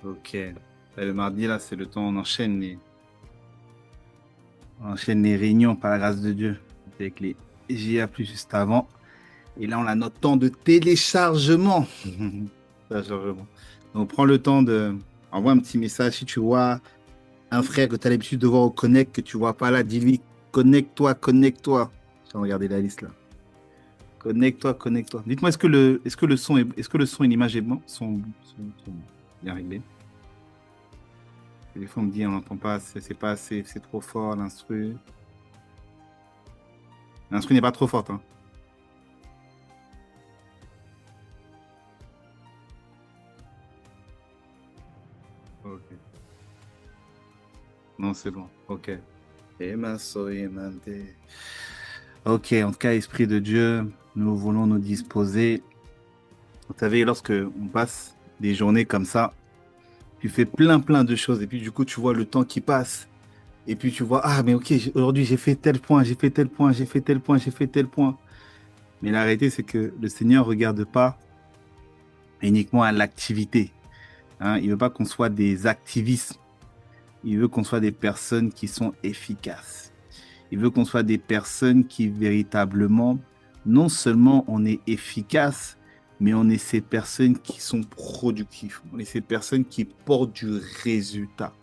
Ok. Le mardi, là, c'est le temps, on enchaîne les réunions par la grâce de Dieu. Avec les JA plus juste avant. Et là, on a notre temps de téléchargement. Téléchargement. Donc, prends le temps de. Envoie un petit message. Si tu vois un frère que tu as l'habitude de voir au Connect, que tu vois pas là, dis-lui connecte-toi, connecte-toi. Je vais regarder la liste là. Connecte-toi, connecte-toi. Dites-moi, est-ce que le son et l'image est bon? Sont bien réglés. Des fois, on me dit, on n'entend pas, c'est pas assez, c'est trop fort, l'instru. L'instru n'est pas trop forte, hein. Ok. Non, c'est bon. Ok. Ok, en tout cas, Esprit de Dieu, nous voulons nous disposer. Vous savez, lorsque on passe des journées comme ça, tu fais plein de choses et puis du coup, tu vois le temps qui passe. Et puis tu vois, ah, mais ok, aujourd'hui j'ai fait tel point, j'ai fait tel point, j'ai fait tel point, j'ai fait tel point. Mais la réalité, c'est que le Seigneur ne regarde pas uniquement à l'activité, hein. Il ne veut pas qu'on soit des activistes. Il veut qu'on soit des personnes qui sont efficaces. Il veut qu'on soit des personnes qui véritablement, non seulement on est efficace, mais on est ces personnes qui sont productives. On est ces personnes qui portent du résultat.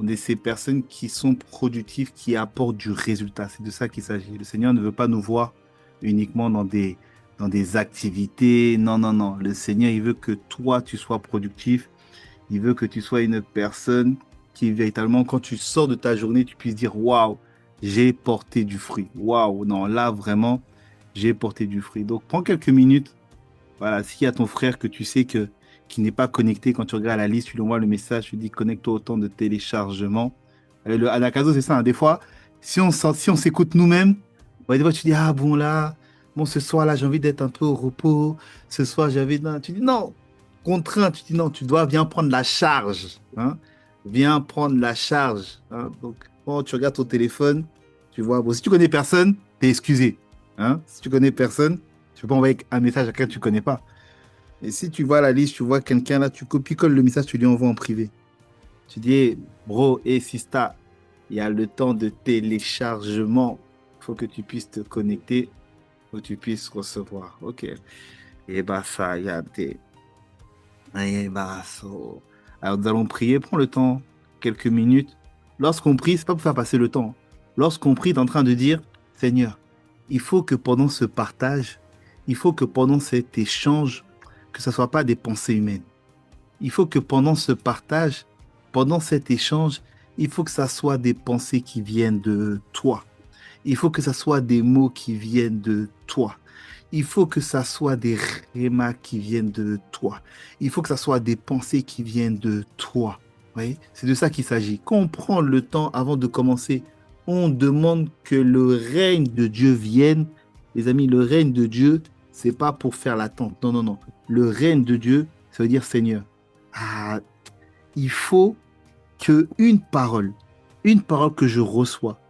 On est ces personnes qui sont productives, qui apportent du résultat. C'est de ça qu'il s'agit. Le Seigneur ne veut pas nous voir uniquement dans des activités. Non, non, non. Le Seigneur, il veut que toi, tu sois productif. Il veut que tu sois une personne qui, véritablement, quand tu sors de ta journée, tu puisses dire, waouh, j'ai porté du fruit. Waouh, non, là, vraiment, j'ai porté du fruit. Donc, prends quelques minutes. Voilà, s'il y a ton frère que tu sais qui n'est pas connecté, quand tu regardes la liste, tu lui envoies le message, tu lui dis, connecte-toi au temps de téléchargement. Le Anakazo, c'est ça, hein. Des fois, si on s'écoute nous-mêmes, ouais, des fois, tu dis, ah bon, là, bon, ce soir, là, j'ai envie d'être un peu au repos. Ce soir, j'ai envie de... Tu dis, non, contraint, tu dis, non, tu dois, viens prendre la charge, hein. Viens prendre la charge, hein. Donc, quand tu regardes ton téléphone, tu vois, bon, si tu connais personne, t'es excusé, hein. Si tu connais personne, tu peux pas envoyer un message à quelqu'un que tu connais pas. Et si tu vois la liste, tu vois quelqu'un là, tu copies-colles le message, tu lui envoies en privé. Tu dis, hey, bro, et sista, il y a le temps de téléchargement. Il faut que tu puisses te connecter, faut que tu puisses recevoir. OK. Et bah ça, y a des... Eh bah, alors nous allons prier. Prends le temps, quelques minutes. Lorsqu'on prie, c'est pas pour faire passer le temps. Lorsqu'on prie, tu es en train de dire, Seigneur, il faut que pendant ce partage, il faut que pendant cet échange, que ce ne soit pas des pensées humaines. Il faut que pendant ce partage, pendant cet échange, il faut que ça soit des pensées qui viennent de toi. Il faut que ça soit des mots qui viennent de toi. Il faut que ça soit des rémas qui viennent de toi. Il faut que ça soit des pensées qui viennent de toi. Vous voyez? C'est de ça qu'il s'agit. Quand on prend le temps avant de commencer, on demande que le règne de Dieu vienne. Les amis, le règne de Dieu, c'est pas pour faire l'attente. Non, non, non. Le règne de Dieu, ça veut dire Seigneur. Ah, il faut que une parole que je reçois,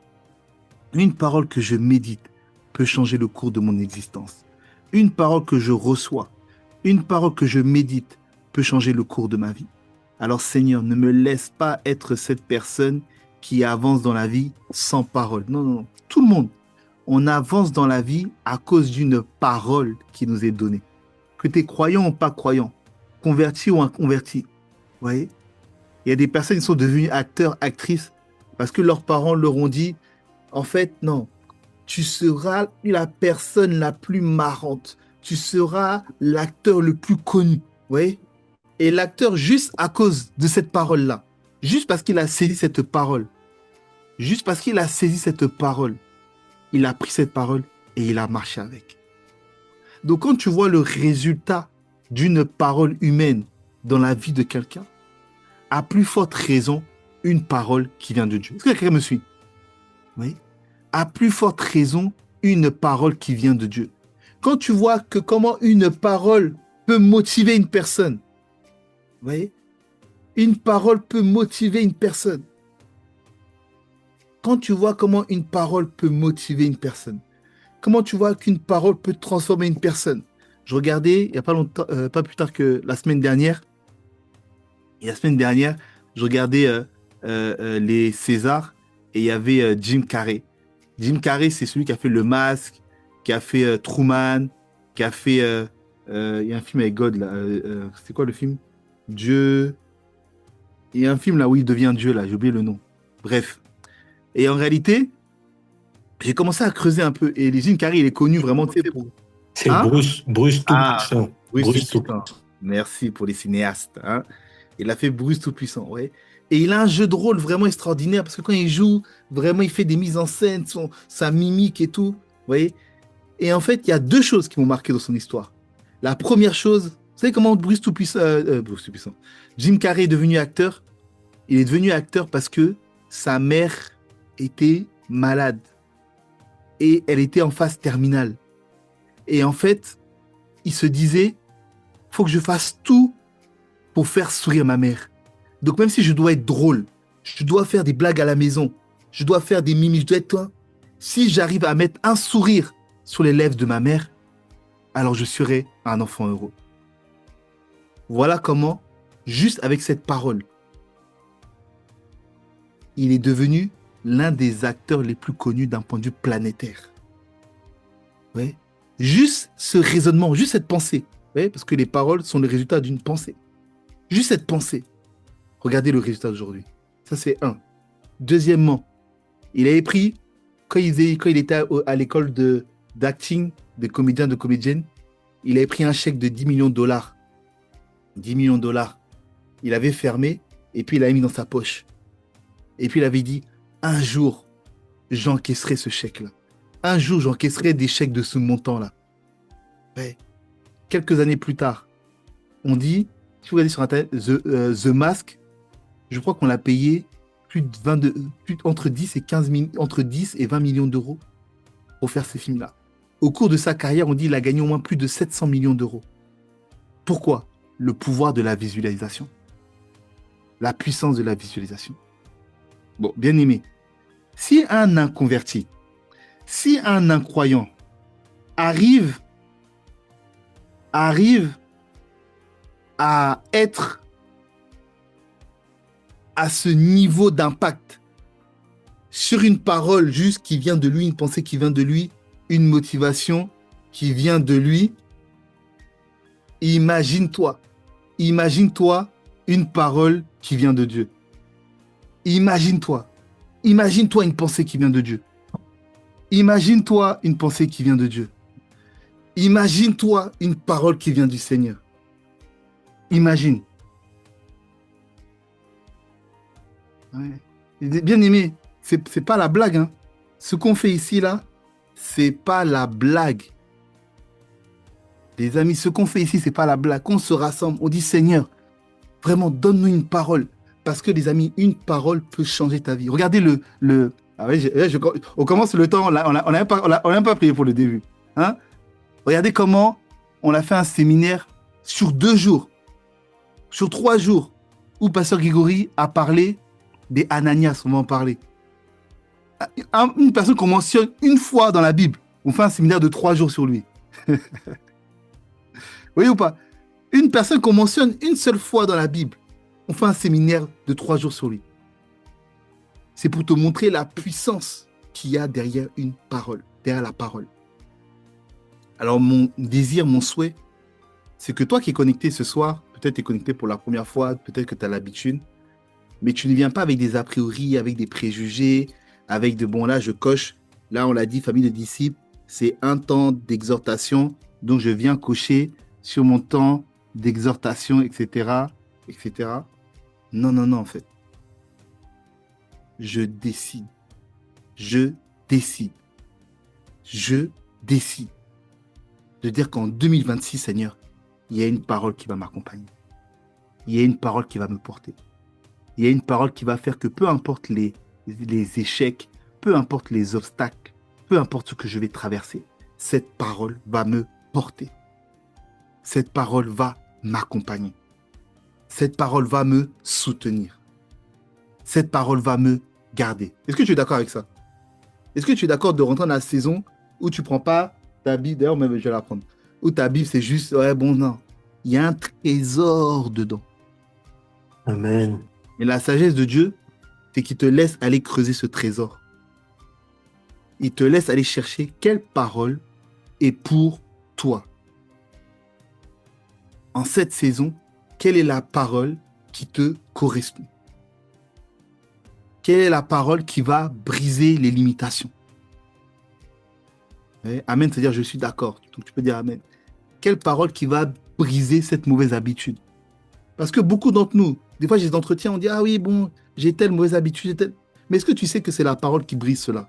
une parole que je médite peut changer le cours de mon existence. Une parole que je reçois, une parole que je médite peut changer le cours de ma vie. Alors Seigneur, ne me laisse pas être cette personne qui avance dans la vie sans parole. Non, non, non. Tout le monde, on avance dans la vie à cause d'une parole qui nous est donnée. Que tu es croyant ou pas croyant, converti ou inconverti. Vous voyez? Il y a des personnes qui sont devenues acteurs, actrices parce que leurs parents leur ont dit, en fait, non, tu seras la personne la plus marrante. Tu seras l'acteur le plus connu. Vous voyez? Et l'acteur, juste à cause de cette parole-là, juste parce qu'il a saisi cette parole, juste parce qu'il a saisi cette parole, il a pris cette parole et il a marché avec. Donc quand tu vois le résultat d'une parole humaine dans la vie de quelqu'un, à plus forte raison, une parole qui vient de Dieu. Est-ce que quelqu'un me suit? Oui. À plus forte raison, une parole qui vient de Dieu. Quand tu vois que comment une parole peut motiver une personne, vous voyez, une parole peut motiver une personne. Quand tu vois comment une parole peut motiver une personne, comment tu vois qu'une parole peut transformer une personne, Je regardais, il n'y a pas longtemps, pas plus tard que la semaine dernière, et la semaine dernière, je regardais les Césars et il y avait Jim Carrey. Jim Carrey, c'est celui qui a fait Le Masque, qui a fait Truman, qui a fait... il y a un film avec God, là. C'est quoi le film? Dieu... Il y a un film là où il devient Dieu, là, j'ai oublié le nom. Bref. Et en réalité, j'ai commencé à creuser un peu. Et Jim Carrey, il est connu vraiment, tu sais, pour... C'est Hein? Bruce Ah, Tout-Puissant. Bruce Bruce Tout-Puissant. Tout-Puissant. Merci pour les cinéastes. Hein. Il a fait Bruce Tout-Puissant, ouais. Et il a un jeu de rôle vraiment extraordinaire parce que quand il joue, vraiment, il fait des mises en scène, sa mimique et tout. Vous voyez? Et en fait, il y a deux choses qui m'ont marqué dans son histoire. La première chose, vous savez comment Bruce Tout-Puissant, Jim Carrey est devenu acteur? Il est devenu acteur parce que sa mère était malade et elle était en phase terminale. Et en fait, il se disait, faut que je fasse tout pour faire sourire ma mère. Donc même si je dois être drôle, je dois faire des blagues à la maison, je dois faire des mimiques, je dois être toi. Si j'arrive à mettre un sourire sur les lèvres de ma mère, alors je serai un enfant heureux. Voilà comment, juste avec cette parole, il est devenu l'un des acteurs les plus connus d'un point de vue planétaire. Ouais. Juste ce raisonnement, juste cette pensée, ouais, parce que les paroles sont le résultat d'une pensée. Juste cette pensée. Regardez le résultat d'aujourd'hui. Ça, c'est un. Deuxièmement, il avait pris, quand il était à l'école d'acting, de comédien, de comédienne, il avait pris un chèque de 10 millions de dollars. 10 millions de dollars. Il avait fermé et puis il l'avait mis dans sa poche. Et puis il avait dit, un jour, j'encaisserai ce chèque-là. Un jour, j'encaisserai des chèques de ce montant-là. Ouais. Quelques années plus tard, on dit, si vous regardez sur Internet, The Mask, je crois qu'on l'a payé plus de 22, entre 10 et 15 entre 10 et 20 millions d'euros pour faire ces films-là. Au cours de sa carrière, on dit qu'il a gagné au moins plus de 700 millions d'euros. Pourquoi? Le pouvoir de la visualisation. La puissance de la visualisation. Bon, bien aimé, si un inconverti, si un incroyant arrive à être à ce niveau d'impact sur une parole juste qui vient de lui, une pensée qui vient de lui, une motivation qui vient de lui, imagine-toi, imagine-toi une parole qui vient de Dieu. Imagine-toi, imagine-toi une pensée qui vient de Dieu. Imagine-toi une pensée qui vient de Dieu. Imagine-toi une parole qui vient du Seigneur. Imagine. Ouais. Bien aimé, c'est pas la blague. Hein. Ce qu'on fait ici, là, c'est pas la blague. Les amis, ce qu'on fait ici, c'est pas la blague. On se rassemble, on dit Seigneur, vraiment, donne-nous une parole. Parce que les amis, une parole peut changer ta vie. Regardez Ah ouais, on commence le temps, on n'a même pas prié pour le début. Hein? Regardez comment on a fait un séminaire sur 2 jours, sur 3 jours, où Pasteur Grégory a parlé des Ananias, on va en parler. Une personne qu'on mentionne une fois dans la Bible, on fait un séminaire de 3 jours sur lui. Vous voyez ou pas? Une personne qu'on mentionne une seule fois dans la Bible, on fait un séminaire de 3 jours sur lui. C'est pour te montrer la puissance qu'il y a derrière une parole, derrière la parole. Alors mon désir, mon souhait, c'est que toi qui es connecté ce soir, peut-être tu es connecté pour la première fois, peut-être que tu as l'habitude, mais tu ne viens pas avec des a priori, avec des préjugés, avec de bon là je coche, là on l'a dit, famille de disciples, c'est un temps d'exhortation, donc je viens cocher sur mon temps d'exhortation, etc., etc. Non, non, non, en fait. Je décide. Je décide. Je décide de dire qu'en 2026, Seigneur, il y a une parole qui va m'accompagner. Il y a une parole qui va me porter. Il y a une parole qui va faire que peu importe les échecs, peu importe les obstacles, peu importe ce que je vais traverser, cette parole va me porter. Cette parole va m'accompagner. Cette parole va me soutenir. Cette parole va me garder. Est-ce que tu es d'accord avec ça? Est-ce que tu es d'accord de rentrer dans la saison où tu ne prends pas ta Bible, d'ailleurs même je vais la prendre, Ou ta Bible, c'est juste, ouais, bon, non. Il y a un trésor dedans. Amen. Et la sagesse de Dieu, c'est qu'il te laisse aller creuser ce trésor. Il te laisse aller chercher quelle parole est pour toi. En cette saison, quelle est la parole qui te correspond? Quelle est la parole qui va briser les limitations? Ouais, amen, c'est-à-dire je suis d'accord. Donc tu peux dire amen. Quelle parole qui va briser cette mauvaise habitude? Parce que beaucoup d'entre nous, des fois j'ai des entretiens, on dit ah oui, bon, j'ai telle mauvaise habitude, j'ai telle. Mais est-ce que tu sais que c'est la parole qui brise cela?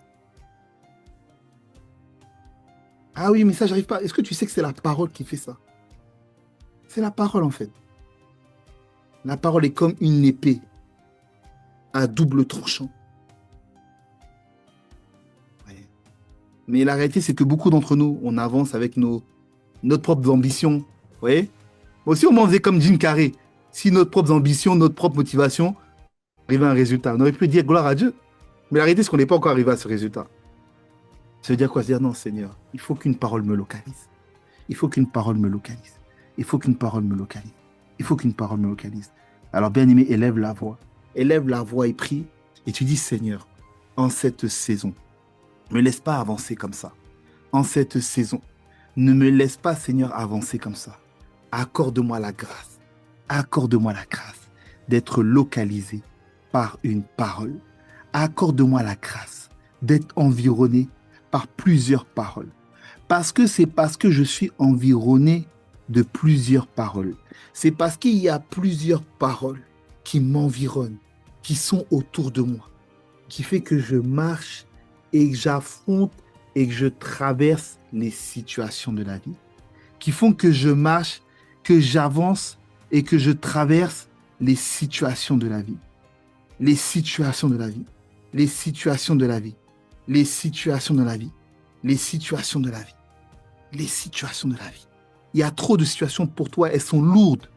Ah oui, mais ça, j'arrive pas. Est-ce que tu sais que c'est la parole qui fait ça? C'est la parole en fait. La parole est comme une épée à double tranchant. Ouais. Mais la réalité, c'est que beaucoup d'entre nous, on avance avec notre propres ambitions. Vous voyez? Aussi, on faisait comme Jim Carrey. Si notre propres ambitions, notre propre motivation arrivait à un résultat, on aurait pu dire gloire à Dieu. Mais la réalité, c'est qu'on n'est pas encore arrivé à ce résultat. Ça veut dire quoi? Se dire non, Seigneur, il faut qu'une parole me localise. Il faut qu'une parole me localise. Il faut qu'une parole me localise. Il faut qu'une parole me localise. Alors, bien aimé, élève la voix. Élève la voix et prie. Et tu dis, Seigneur, en cette saison, ne me laisse pas avancer comme ça. En cette saison, ne me laisse pas, Seigneur, avancer comme ça. Accorde-moi la grâce. Accorde-moi la grâce d'être localisé par une parole. Accorde-moi la grâce d'être environné par plusieurs paroles. Parce que c'est parce que je suis environné de plusieurs paroles. C'est parce qu'il y a plusieurs paroles qui m'environnent, qui sont autour de moi, qui fait que je marche et que j'affronte et que je traverse les situations de la vie, qui font que je marche, que j'avance et que je traverse les situations de la vie. Les situations de la vie. Les situations de la vie. Les situations de la vie. Les situations de la vie. Les situations de la vie. Il y a trop de situations pour toi, elles sont lourdes.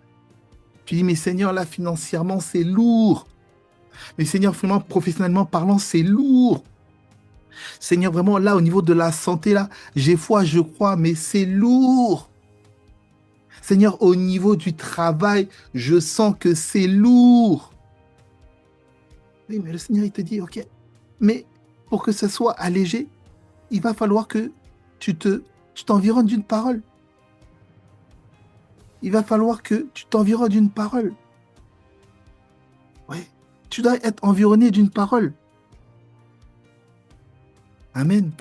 Tu dis, mais Seigneur, là, financièrement, c'est lourd. Mais Seigneur, vraiment, professionnellement parlant, c'est lourd. Seigneur, vraiment, là, au niveau de la santé, là, j'ai foi, je crois, mais c'est lourd. Seigneur, au niveau du travail, je sens que c'est lourd. Oui, mais le Seigneur, il te dit, OK, mais pour que ce soit allégé, il va falloir que tu t'environnes d'une parole. Il va falloir que tu t'environnes d'une parole. Ouais. Tu dois être environné d'une parole. Amen.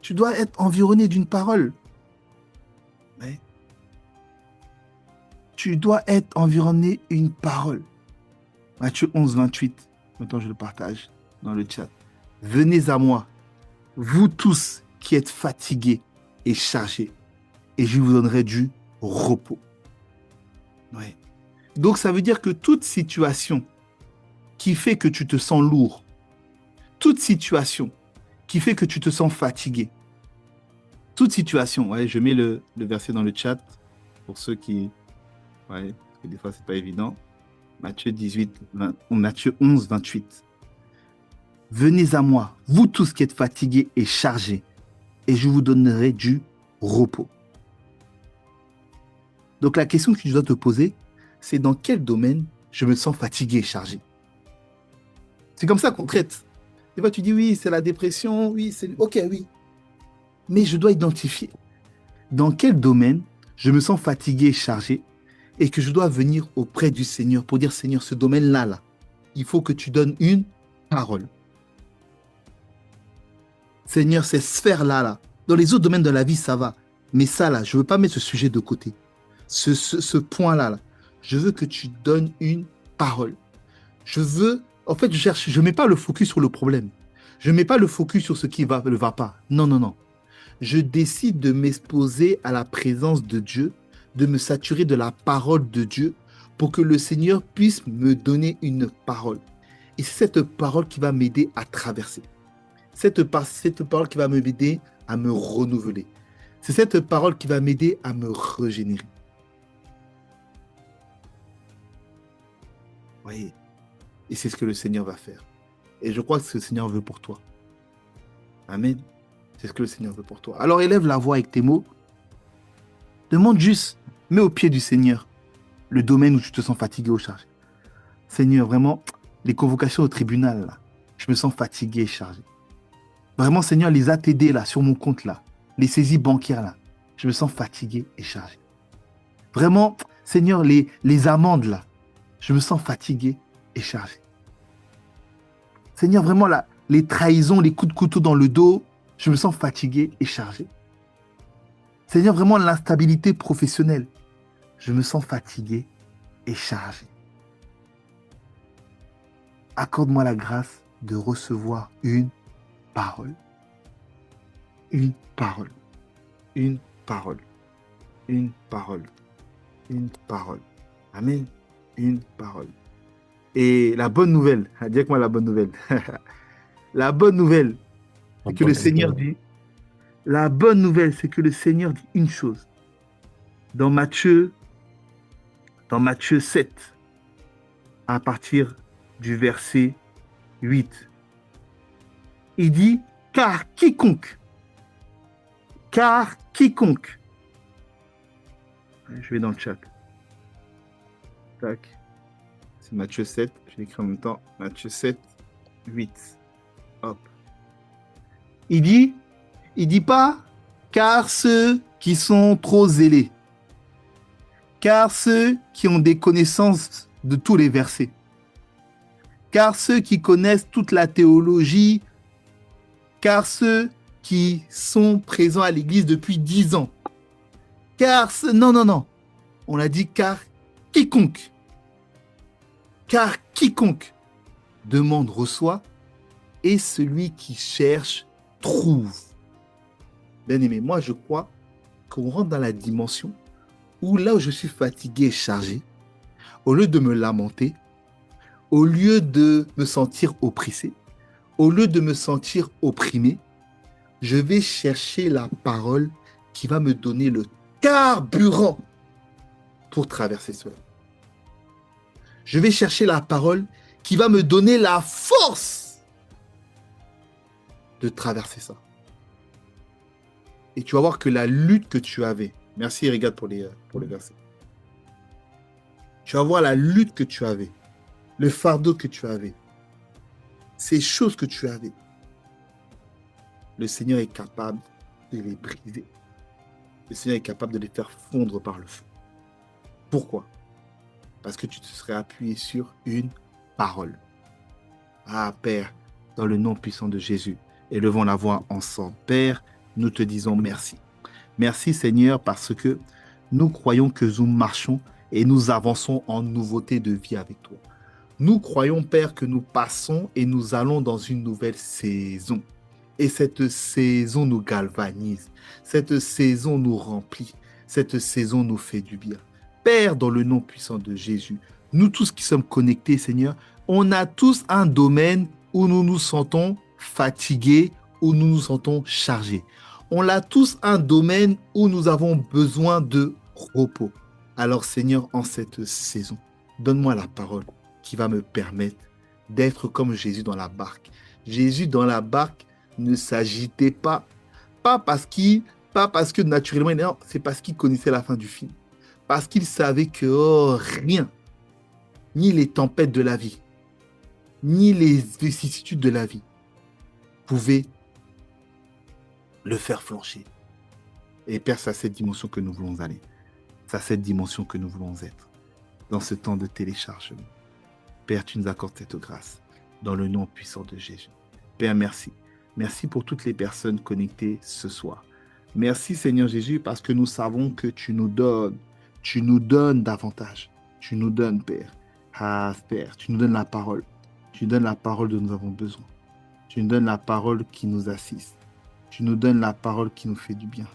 Tu dois être environné d'une parole. Ouais. Tu dois être environné d'une parole. Matthieu 11, 28. Maintenant, je le partage dans le chat. Venez à moi, vous tous qui êtes fatigués et chargés, et je vous donnerai du repos. Ouais. Donc, ça veut dire que toute situation qui fait que tu te sens lourd, toute situation qui fait que tu te sens fatigué, toute situation, ouais, je mets le verset dans le chat pour ceux qui, ouais, parce que des fois, c'est pas évident. Matthieu 18, 20, Matthieu 11, 28. Venez à moi, vous tous qui êtes fatigués et chargés, et je vous donnerai du repos. Donc la question que tu dois te poser, c'est dans quel domaine je me sens fatigué et chargé. C'est comme ça qu'on traite. Des fois, tu dis oui, c'est la dépression, oui, c'est... Ok, oui. Mais je dois identifier dans quel domaine je me sens fatigué et chargé et que je dois venir auprès du Seigneur pour dire, Seigneur, ce domaine-là, là, il faut que tu donnes une parole. Seigneur, ces sphères-là, là, dans les autres domaines de la vie, ça va. Mais ça, là, je ne veux pas mettre ce sujet de côté. Ce point-là, là, je veux que tu donnes une parole. Je veux, en fait, je ne mets pas le focus sur le problème. Je ne mets pas le focus sur ce qui ne va pas. Non, non, non. Je décide de m'exposer à la présence de Dieu, de me saturer de la parole de Dieu pour que le Seigneur puisse me donner une parole. Et c'est cette parole qui va m'aider à traverser. Cette parole qui va m'aider à me renouveler. C'est cette parole qui va m'aider à me régénérer. Voyez. Et c'est ce que le Seigneur va faire. Et je crois que ce que le Seigneur veut pour toi. Amen. C'est ce que le Seigneur veut pour toi. Alors élève la voix avec tes mots Demande juste, mets au pied du Seigneur le domaine où tu te sens fatigué ou chargé. Seigneur, vraiment, les convocations au tribunal, là, je me sens fatigué et chargé. Vraiment, Seigneur, les ATD, là, sur mon compte, là, les saisies bancaires, là, je me sens fatigué et chargé. Vraiment, Seigneur, les amendes, là, je me sens fatigué et chargé. Seigneur, vraiment, là, les trahisons, les coups de couteau dans le dos, je me sens fatigué et chargé. Seigneur, vraiment, l'instabilité professionnelle, je me sens fatigué et chargé. Accorde-moi la grâce de recevoir une parole. Une parole. Une parole. Une parole. Une parole. Amen. Une parole. Et la bonne nouvelle, dis avec moi la bonne nouvelle. La bonne nouvelle, La c'est que le bonne Seigneur nouvelle. dit, la bonne nouvelle, c'est que le Seigneur dit une chose. Dans Matthieu, dans Matthieu 7, à partir du verset 8, il dit, car quiconque, je vais dans le chat, tac, c'est Matthieu 7, je l'écris en même temps, Matthieu 7, 8, hop. Il dit, il dit pas, car ceux qui sont trop zélés, car ceux qui ont des connaissances de tous les versets, car ceux qui connaissent toute la théologie, car ceux qui sont présents à l'église depuis 10 ans, non, non, non, on a dit quiconque, car quiconque demande reçoit, et celui qui cherche trouve. Bien aimé, moi je crois qu'on rentre dans la dimension où là où je suis fatigué et chargé, au lieu de me lamenter, au lieu de me sentir oppressé, au lieu de me sentir opprimé, je vais chercher la parole qui va me donner le carburant pour traverser cela. Je vais chercher la parole qui va me donner la force de traverser ça. Et tu vas voir que la lutte que tu avais, merci Regarde pour les versets, tu vas voir la lutte que tu avais, le fardeau que tu avais, ces choses que tu avais, le Seigneur est capable de les briser. Le Seigneur est capable de les faire fondre par le feu. Pourquoi? Parce que tu te serais appuyé sur une parole. Ah, Père, dans le nom puissant de Jésus, élevons la voix ensemble. Père, nous te disons merci. Merci, Seigneur, parce que nous croyons que nous marchons et nous avançons en nouveauté de vie avec toi. Nous croyons, Père, que nous passons et nous allons dans une nouvelle saison. Et cette saison nous galvanise. Cette saison nous remplit. Cette saison nous fait du bien. Père, dans le nom puissant de Jésus, nous tous qui sommes connectés, Seigneur, on a tous un domaine où nous nous sentons fatigués, où nous nous sentons chargés. On a tous un domaine où nous avons besoin de repos. Alors, Seigneur, en cette saison, donne-moi la parole qui va me permettre d'être comme Jésus dans la barque. Jésus dans la barque ne s'agitait pas parce que naturellement, non, c'est parce qu'il connaissait la fin du film. Parce qu'il savait que rien, ni les tempêtes de la vie, ni les vicissitudes de la vie, pouvaient le faire flancher. Et Père, c'est à cette dimension que nous voulons aller. C'est à cette dimension que nous voulons être. Dans ce temps de téléchargement. Père, tu nous accordes cette grâce. Dans le nom puissant de Jésus. Père, merci. Merci pour toutes les personnes connectées ce soir. Merci Seigneur Jésus parce que nous savons que tu nous donnes davantage. Tu nous donnes, Père. Ah, Père, tu nous donnes la parole. Tu nous donnes la parole dont nous avons besoin. Tu nous donnes la parole qui nous assiste. Tu nous donnes la parole qui nous fait du bien.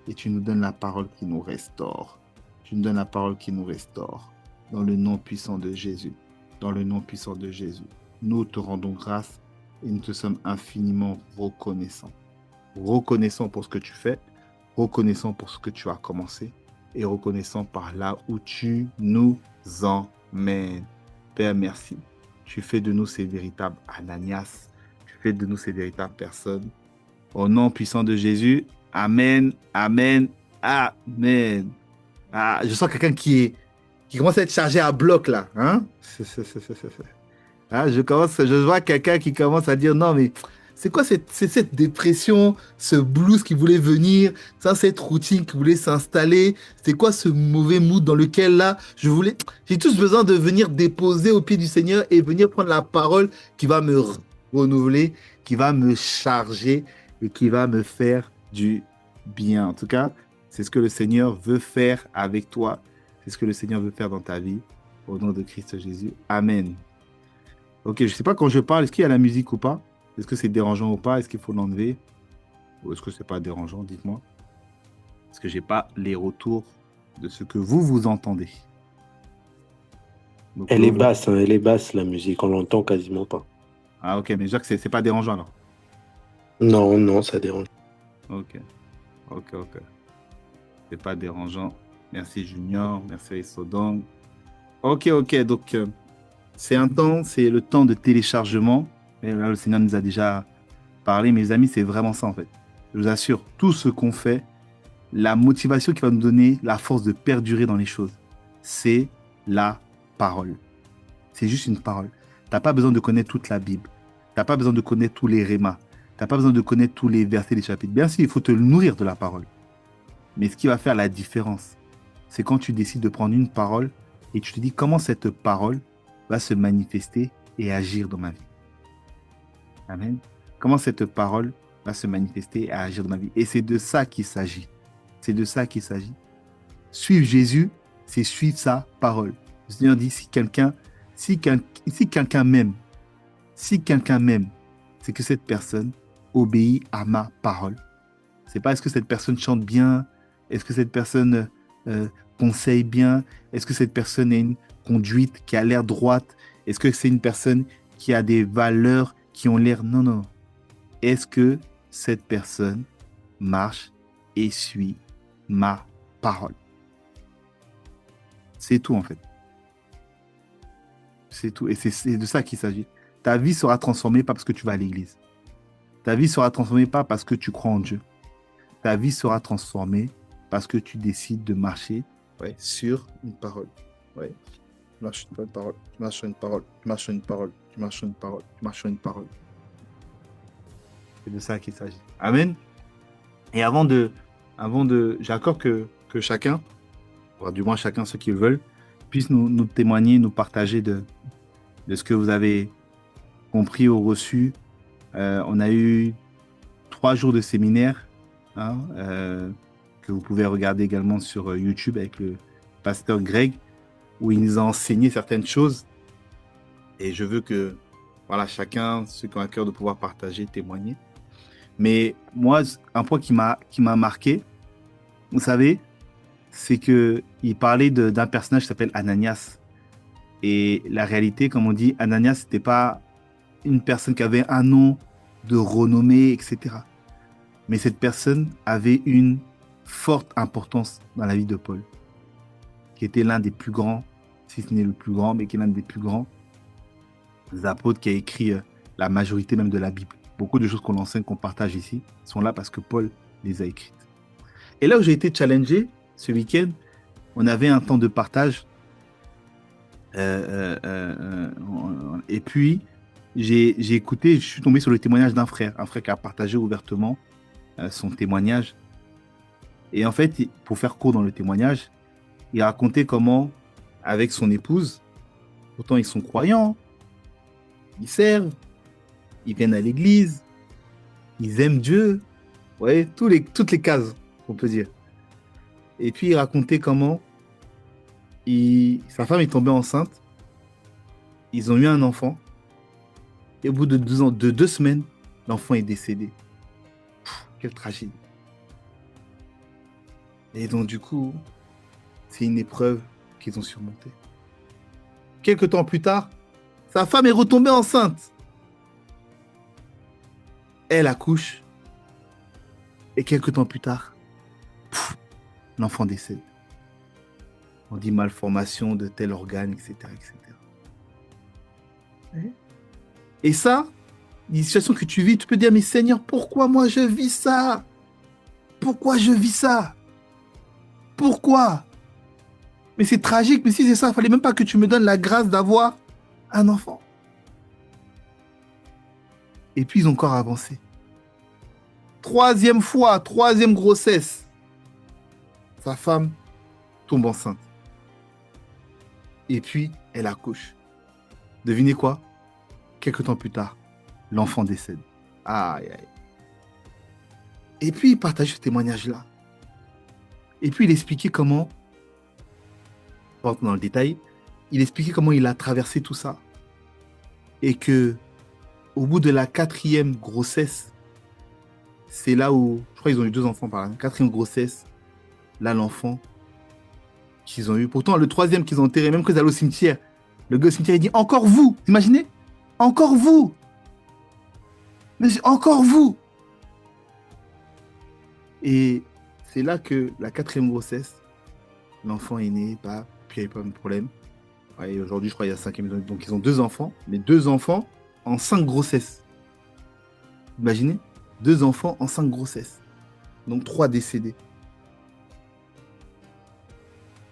Et tu nous donnes la parole qui nous restaure. Tu nous donnes la parole qui nous restaure. Dans le nom puissant de Jésus. Dans le nom puissant de Jésus. Nous te rendons grâce et nous te sommes infiniment reconnaissants. Reconnaissants pour ce que tu fais, reconnaissants pour ce que tu as commencé et reconnaissants par là où tu nous emmènes. Père, merci. Tu fais de nous ces véritables Ananias. Tu fais de nous ces véritables personnes. Au nom puissant de Jésus, Amen, Amen, Amen. Ah, je sens quelqu'un qui commence à être chargé à bloc là. Hein? Ah, je vois quelqu'un qui commence à dire non, mais c'est quoi cette dépression, ce blues qui voulait venir, ça, cette routine qui voulait s'installer? C'est quoi ce mauvais mood dans lequel là, j'ai tous besoin de venir déposer au pied du Seigneur et venir prendre la parole qui va me renouveler, qui va me charger et qui va me faire du bien. En tout cas, c'est ce que le Seigneur veut faire avec toi. C'est ce que le Seigneur veut faire dans ta vie. Au nom de Christ Jésus. Amen. Ok, je sais pas quand je parle, est-ce qu'il y a la musique ou pas? Est-ce que c'est dérangeant ou pas? Est-ce qu'il faut l'enlever? Ou est-ce que c'est pas dérangeant? Dites-moi. Parce que j'ai pas les retours de ce que vous entendez. Donc, Elle est basse, hein, elle est basse, la musique. On l'entend quasiment pas. ah ok, mais déjà que c'est pas dérangeant alors. Non, non, ça dérange. Ok, ok. C'est pas dérangeant. Merci Junior, merci Sodong. Ok, donc c'est un temps, c'est le temps de téléchargement. Et là, le Seigneur nous a déjà parlé, mes amis, c'est vraiment ça en fait. Je vous assure, tout ce qu'on fait, la motivation qui va nous donner la force de perdurer dans les choses, c'est la parole. C'est juste une parole. Tu n'as pas besoin de connaître toute la Bible. Tu n'as pas besoin de connaître tous les rémas. Tu n'as pas besoin de connaître tous les versets des chapitres. Bien sûr, il faut te nourrir de la parole. Mais ce qui va faire la différence, c'est quand tu décides de prendre une parole et tu te dis comment cette parole va se manifester et agir dans ma vie. Amen. Comment cette parole va se manifester et agir dans ma vie. Et c'est de ça qu'il s'agit. C'est de ça qu'il s'agit. Suivre Jésus, c'est suivre sa parole. Le Seigneur dit, si quelqu'un m'aime, c'est que cette personne obéit à ma parole. C'est pas est-ce que cette personne chante bien, est-ce que cette personne conseille bien, est-ce que cette personne a une conduite qui a l'air droite, est-ce que c'est une personne qui a des valeurs qui ont l'air... Non. Est-ce que cette personne marche et suit ma parole? C'est tout en fait. C'est tout. Et c'est de ça qu'il s'agit. Ta vie sera transformée pas parce que tu vas à l'église. Ta vie sera transformée pas parce que tu crois en Dieu. Ta vie sera transformée parce que tu décides de marcher, ouais, sur une parole. Ouais. Tu marches sur une parole, tu marches sur une parole, tu marches sur une parole, tu marches sur une parole, tu marches sur une parole. C'est de ça qu'il s'agit. Amen. Et j'accorde que chacun, ou du moins chacun ceux qui veulent, puisse nous témoigner, nous partager de ce que vous avez compris ou reçu. On a eu 3 jours de séminaire, hein, que vous pouvez regarder également sur YouTube avec le pasteur Greg, où il nous a enseigné certaines choses. Et je veux que voilà, chacun, ceux qui ont à cœur de pouvoir partager, témoigner. Mais moi, un point qui m'a marqué, vous savez, c'est qu'il parlait d'un personnage qui s'appelle Ananias. Et la réalité, comme on dit, Ananias, c'était pas une personne qui avait un nom de renommée, etc. Mais cette personne avait une forte importance dans la vie de Paul, qui était l'un des plus grands, si ce n'est le plus grand, mais qui est l'un des plus grands apôtres qui a écrit la majorité même de la Bible. Beaucoup de choses qu'on enseigne, qu'on partage ici, sont là parce que Paul les a écrites. Et là où j'ai été challengé ce week-end, on avait un temps de partage. Et puis, j'ai écouté, je suis tombé sur le témoignage d'un frère qui a partagé ouvertement son témoignage. Et en fait, pour faire court dans le témoignage, il racontait comment, avec son épouse, pourtant ils sont croyants, ils servent, ils viennent à l'église, ils aiment Dieu, ouais, toutes les cases, on peut dire. Et puis il racontait comment sa femme est tombée enceinte, ils ont eu un enfant, et au bout de 2 semaines, l'enfant est décédé. Quelle tragédie. Et donc du coup, c'est une épreuve qu'ils ont surmontée. Quelques temps plus tard, sa femme est retombée enceinte. Elle accouche. Et quelques temps plus tard, l'enfant décède. On dit malformation de tel organe, etc. Et ça, une situation que tu vis, tu peux dire, mais Seigneur, pourquoi moi je vis ça? Pourquoi je vis ça? Pourquoi? Mais c'est tragique, mais si c'est ça, il fallait même pas que tu me donnes la grâce d'avoir un enfant. Et puis ils ont encore avancé. Troisième fois, troisième grossesse, sa femme tombe enceinte. Et puis elle accouche. Devinez quoi? Quelque temps plus tard, l'enfant décède. Aïe, aïe. Et puis il partage ce témoignage-là. Et puis il expliquait comment, pas rentrer dans le détail, il expliquait comment il a traversé tout ça. Et que au bout de la quatrième grossesse, c'est là où, je crois qu'ils ont eu deux enfants par là. Quatrième grossesse, là l'enfant qu'ils ont eu. Pourtant, le troisième qu'ils ont enterré, même quand ils allaient au cimetière, le gars au cimetière, il dit, encore vous, imaginez? Encore vous! Mais encore vous! Et c'est là que la quatrième grossesse, l'enfant est né, bah, puis il n'y avait pas de problème. Ouais, et aujourd'hui, je crois qu'il y a cinquième. Donc, ils ont deux enfants, mais deux enfants en cinq grossesses. Imaginez, deux enfants en cinq grossesses. Donc, trois décédés.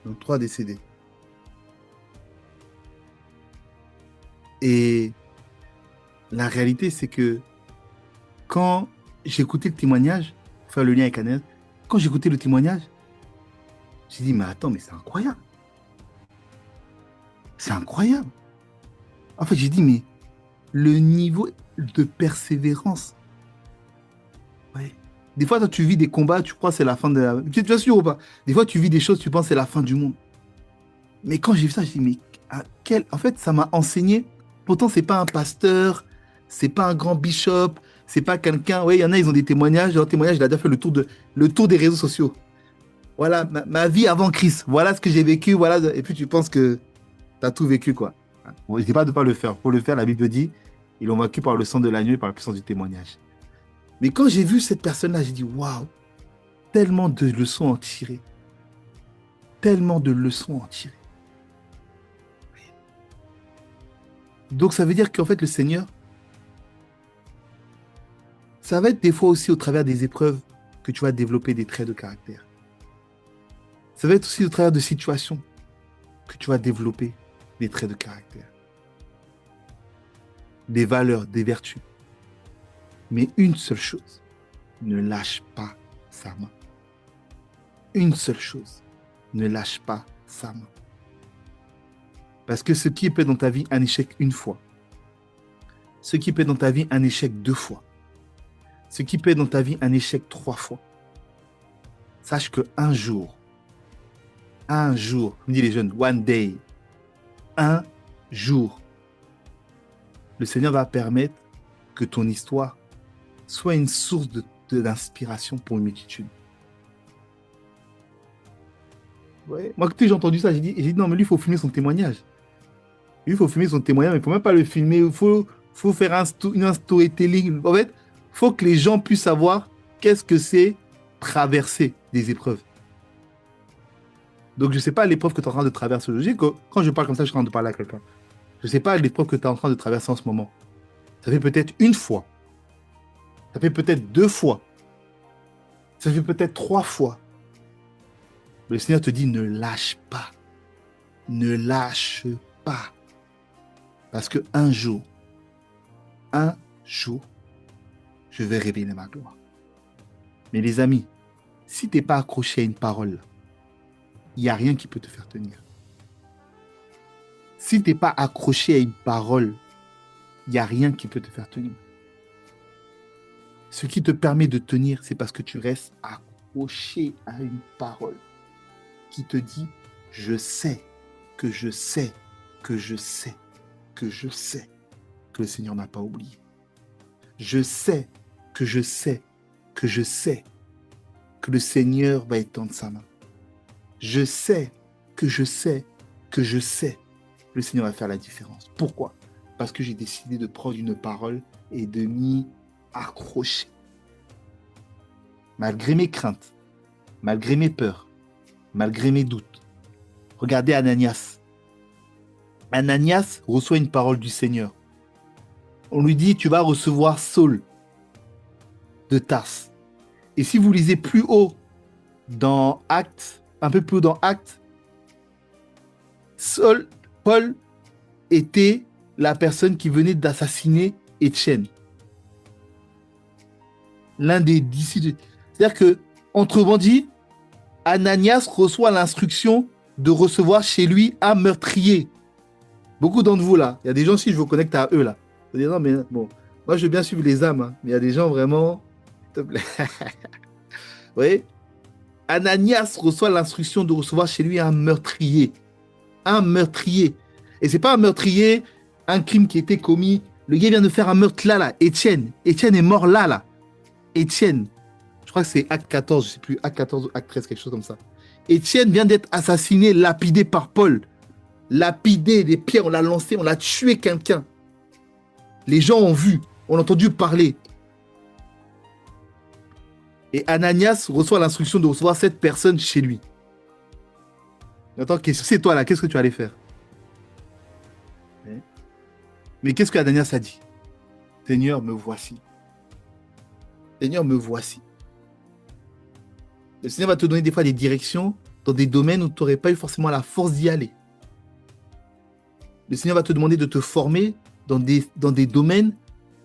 Donc, trois décédés. Et la réalité, c'est que quand j'écoutais le témoignage, pour faire le lien avec Annette, quand j'écoutais le témoignage, j'ai dit, mais attends, mais c'est incroyable. C'est incroyable. En fait, j'ai dit, mais le niveau de persévérance. Ouais. Des fois, toi, tu vis des combats, tu crois que c'est la fin de la... Tu es sûr ou pas? Des fois, tu vis des choses, tu penses que c'est la fin du monde. Mais quand j'ai vu ça, j'ai dit, mais en fait, ça m'a enseigné. Pourtant, c'est pas un pasteur, c'est pas un grand bishop, c'est pas quelqu'un. Oui, il y en a, ils ont des témoignages. Leur témoignage, il a déjà fait le tour des réseaux sociaux. Voilà, ma vie avant Christ. Voilà ce que j'ai vécu. Voilà. Et puis, tu penses que tu as tout vécu, quoi. Bon, je dis pas de ne pas le faire. Pour le faire, la Bible dit, ils l'ont vaincu par le sang de l'agneau et par la puissance du témoignage. Mais quand j'ai vu cette personne-là, j'ai dit, waouh, tellement de leçons à en tirer. Tellement de leçons à en tirer. Donc, ça veut dire qu'en fait, le Seigneur, ça va être des fois aussi au travers des épreuves que tu vas développer des traits de caractère. Ça va être aussi au travers de situations que tu vas développer des traits de caractère, des valeurs, des vertus. Mais une seule chose, ne lâche pas sa main. Une seule chose, ne lâche pas sa main. Parce que ce qui peut être dans ta vie un échec une fois, ce qui peut être dans ta vie un échec deux fois, ce qui peut être dans ta vie un échec trois fois, sache qu'un jour, comme disent les jeunes, one day, un jour, le Seigneur va permettre que ton histoire soit une source d'inspiration pour une multitude. Ouais. Moi, quand j'ai entendu ça, j'ai dit non, mais lui, il faut filmer son témoignage. Lui, il faut filmer son témoignage, mais il ne faut même pas le filmer. Il faut faire un storytelling. En fait, il faut que les gens puissent savoir qu'est-ce que c'est traverser des épreuves. Donc, je ne sais pas l'épreuve que tu es en train de traverser aujourd'hui. Quand je parle comme ça, je suis en train de parler à quelqu'un. Je ne sais pas l'épreuve que tu es en train de traverser en ce moment. Ça fait peut-être une fois. Ça fait peut-être deux fois. Ça fait peut-être trois fois. Le Seigneur te dit, ne lâche pas. Ne lâche pas. Parce qu'un jour, je vais révéler ma gloire. Mais les amis, si tu n'es pas accroché à une parole, il n'y a rien qui peut te faire tenir. Si tu n'es pas accroché à une parole, il n'y a rien qui peut te faire tenir. Ce qui te permet de tenir, c'est parce que tu restes accroché à une parole qui te dit, je sais que je sais que je sais que je sais que le Seigneur n'a pas oublié. Je sais que je sais que je sais que le Seigneur va étendre sa main. Je sais que je sais que je sais que le Seigneur va faire la différence. Pourquoi? Parce que j'ai décidé de prendre une parole et de m'y accrocher. Malgré mes craintes, malgré mes peurs, malgré mes doutes. Regardez Ananias. Ananias reçoit une parole du Seigneur. On lui dit, tu vas recevoir Saul de Tarse. Et si vous lisez plus haut dans Actes, un peu plus haut dans Actes, Paul était la personne qui venait d'assassiner Étienne, l'un des disciples. C'est-à-dire que, autrement dit, Ananias reçoit l'instruction de recevoir chez lui un meurtrier. Beaucoup d'entre vous là, il y a des gens, si je vous connecte à eux là, vous dites non mais bon, moi je veux bien suivre les âmes, hein, mais il y a des gens vraiment, s'il te plaît. Vous voyez, Ananias reçoit l'instruction de recevoir chez lui un meurtrier. Un meurtrier. Et c'est pas un meurtrier, un crime qui a été commis. Le gars vient de faire un meurtre là. Étienne. Étienne est mort là. Étienne. Je crois que c'est acte 14, je sais plus, acte 14 ou acte 13, quelque chose comme ça. Étienne vient d'être assassiné, lapidé par Paul. Lapidé, des pierres, on l'a lancé, on a tué quelqu'un. Les gens ont vu, on a entendu parler. Et Ananias reçoit l'instruction de recevoir cette personne chez lui. Attends, c'est toi là, qu'est-ce que tu allais faire? Mais qu'est-ce que Ananias a dit? Seigneur, me voici. Seigneur, me voici. Le Seigneur va te donner des fois des directions dans des domaines où tu n'aurais pas eu forcément la force d'y aller. Le Seigneur va te demander de te former dans des domaines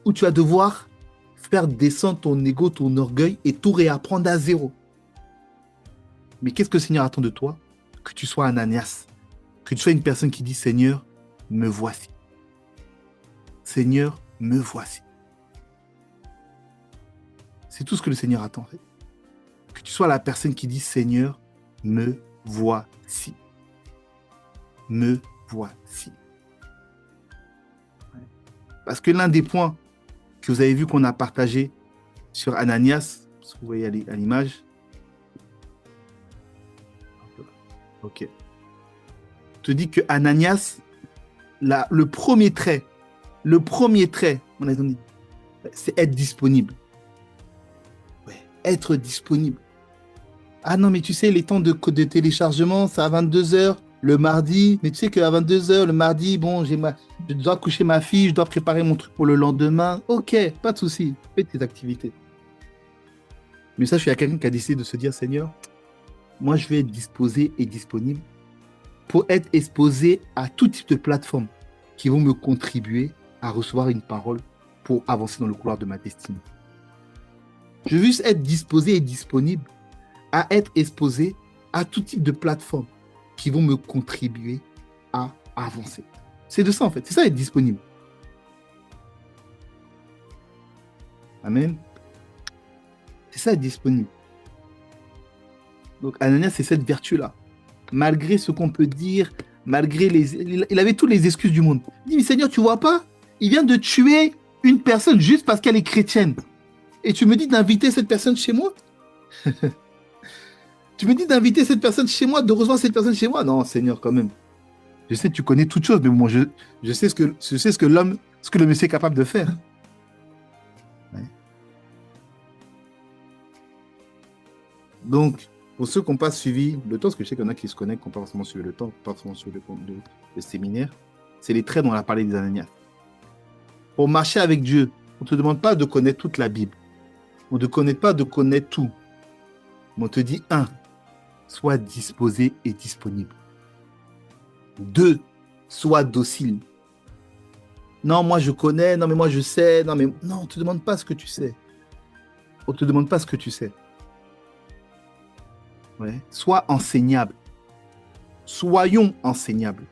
où tu vas devoir faire descendre ton ego, ton orgueil et tout réapprendre à zéro. Mais qu'est-ce que le Seigneur attend de toi? Que tu sois Ananias, que tu sois une personne qui dit Seigneur, me voici. Seigneur, me voici. C'est tout ce que le Seigneur attend en fait. Que tu sois la personne qui dit Seigneur, me voici. Me voici. Parce que l'un des points que vous avez vu qu'on a partagé sur Ananias, vous voyez à l'image. Ok. Te dit que Ananias, le premier trait, on a dit, c'est être disponible. Ouais, être disponible. Ah non, mais tu sais, les temps de téléchargement, c'est à 22h le mardi. Mais tu sais qu'à 22h le mardi, bon, je dois coucher ma fille, je dois préparer mon truc pour le lendemain. Ok, pas de souci, fais tes activités. Mais ça, je suis à quelqu'un qui a décidé de se dire, Seigneur, moi, je vais être disposé et disponible pour être exposé à tout type de plateformes qui vont me contribuer à recevoir une parole pour avancer dans le couloir de ma destinée. Je veux juste être disposé et disponible à être exposé à tout type de plateformes qui vont me contribuer à avancer. C'est de ça en fait, c'est ça être disponible. Amen. C'est ça être disponible. Donc Ananias, c'est cette vertu-là. Malgré ce qu'on peut dire, malgré il avait toutes les excuses du monde. Il dit, mais Seigneur, tu vois pas? Il vient de tuer une personne juste parce qu'elle est chrétienne. Et tu me dis d'inviter cette personne chez moi? Tu me dis d'inviter cette personne chez moi, de recevoir cette personne chez moi? Non, Seigneur, quand même. Je sais que tu connais toutes choses, mais moi, je sais ce que le monsieur est capable de faire. Ouais. Donc, pour ceux qui n'ont pas suivi le temps, parce que je sais qu'il y en a qui se connectent, qui n'ont pas forcément suivi le temps, pas forcément suivi le séminaire, c'est les traits dont on a parlé des Ananias. Pour marcher avec Dieu, on ne te demande pas de connaître toute la Bible. On ne te demande pas de connaître tout. Mais on te dit, 1, sois disposé et disponible. 2, sois docile. Non, moi je connais, non mais moi je sais, non, on ne te demande pas ce que tu sais. On ne te demande pas ce que tu sais. Ouais. Sois enseignable. Soyons enseignables.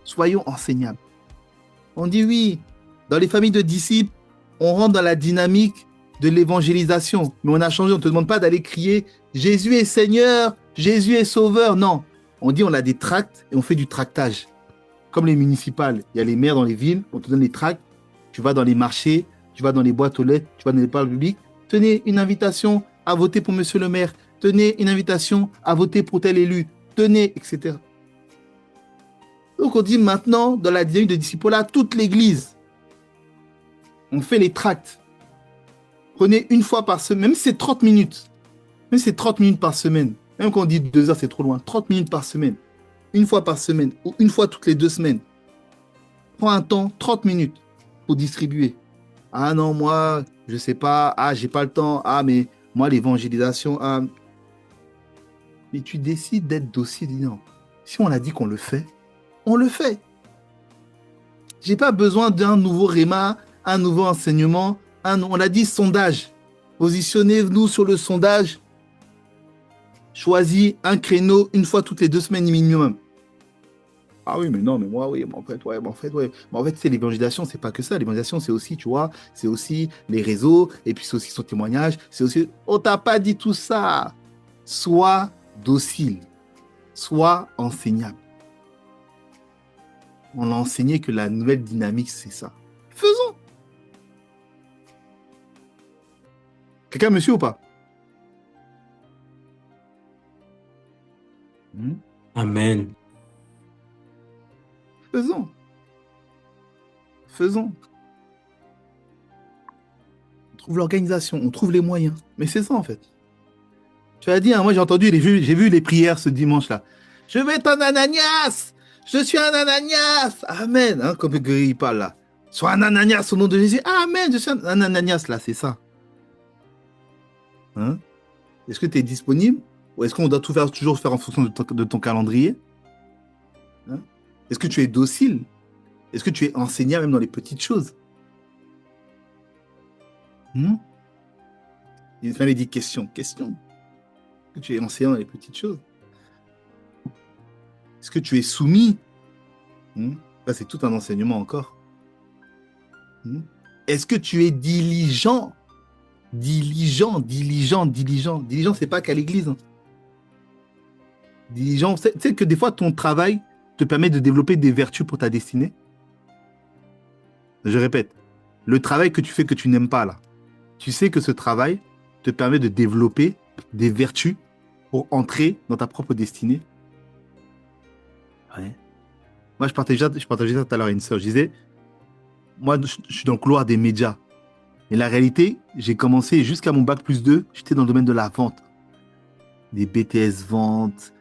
Soyons enseignables. On dit oui, dans les familles de disciples, on rentre dans la dynamique de l'évangélisation. Mais on a changé, on ne te demande pas d'aller crier « Jésus est Seigneur, Jésus est Sauveur ». Non, on dit on a des tracts et on fait du tractage. Comme les municipales, il y a les maires dans les villes, on te donne les tracts, tu vas dans les marchés, tu vas dans les boîtes aux lettres, tu vas dans les parcs publics. Tenez une invitation à voter pour monsieur le maire. Tenez une invitation à voter pour tel élu. Tenez, etc. Donc on dit maintenant, dans la dynamique de disciple-là, toute l'église, on fait les tracts. Prenez une fois par semaine, même si c'est 30 minutes. Même si c'est 30 minutes par semaine. Même quand on dit 2 heures, c'est trop loin. 30 minutes par semaine. Une fois par semaine ou une fois toutes les 2 semaines. Prends un temps, 30 minutes pour distribuer. Ah non, moi, je sais pas. Ah, j'ai pas le temps. Ah, mais moi, l'évangélisation. Ah. Mais tu décides d'être docile. Non. Si on a dit qu'on le fait, on le fait. J'ai pas besoin d'un nouveau REMA, un nouveau enseignement. On a dit sondage. Positionnez-nous sur le sondage. Choisis un créneau une fois toutes les 2 semaines minimum. Ah oui, mais non, mais moi, oui, mais en fait, ouais, mais en fait, ouais. Mais en fait, c'est l'évangélisation, c'est pas que ça. L'évangélisation, c'est aussi, tu vois, c'est aussi les réseaux, et puis c'est aussi son témoignage, c'est aussi. On t'a pas dit tout ça. Sois docile, sois enseignable. On a enseigné que la nouvelle dynamique, c'est ça. Faisons. Quelqu'un me suit ou pas? Hmm. Amen. Faisons. Faisons. On trouve l'organisation, on trouve les moyens. Mais c'est ça, en fait. Tu as dit, hein, moi j'ai entendu, j'ai vu les prières ce dimanche-là. Je vais être un Ananias. Je suis un Ananias. Amen. Hein, comme il parle là. Sois un Ananias au nom de Jésus. Amen. Je suis un Ananias là, c'est ça. Hein? Est-ce que tu es disponible? Ou est-ce qu'on doit tout faire, toujours faire en fonction de ton calendrier? Hein? Est-ce que tu es docile? Est-ce que tu es enseignant même dans les petites choses? Hmm. Il fallait dire question, question. Est-ce que tu es enseignant dans les petites choses? Est-ce que tu es soumis? Hmm. Là, c'est tout un enseignement encore. Hmm. Est-ce que tu es diligent? Diligent, diligent, diligent. Diligent, c'est pas qu'à l'église. Hein. Diligent, tu sais que des fois, ton travail te permet de développer des vertus pour ta destinée. Je répète, le travail que tu fais que tu n'aimes pas, là, tu sais que ce travail te permet de développer des vertus pour entrer dans ta propre destinée. Ouais. Moi, je partageais ça tout à l'heure à une sœur. Je disais, moi, je suis dans le couloir des médias. Et la réalité, j'ai commencé jusqu'à mon bac+2, j'étais dans le domaine de la vente. Des BTS ventes,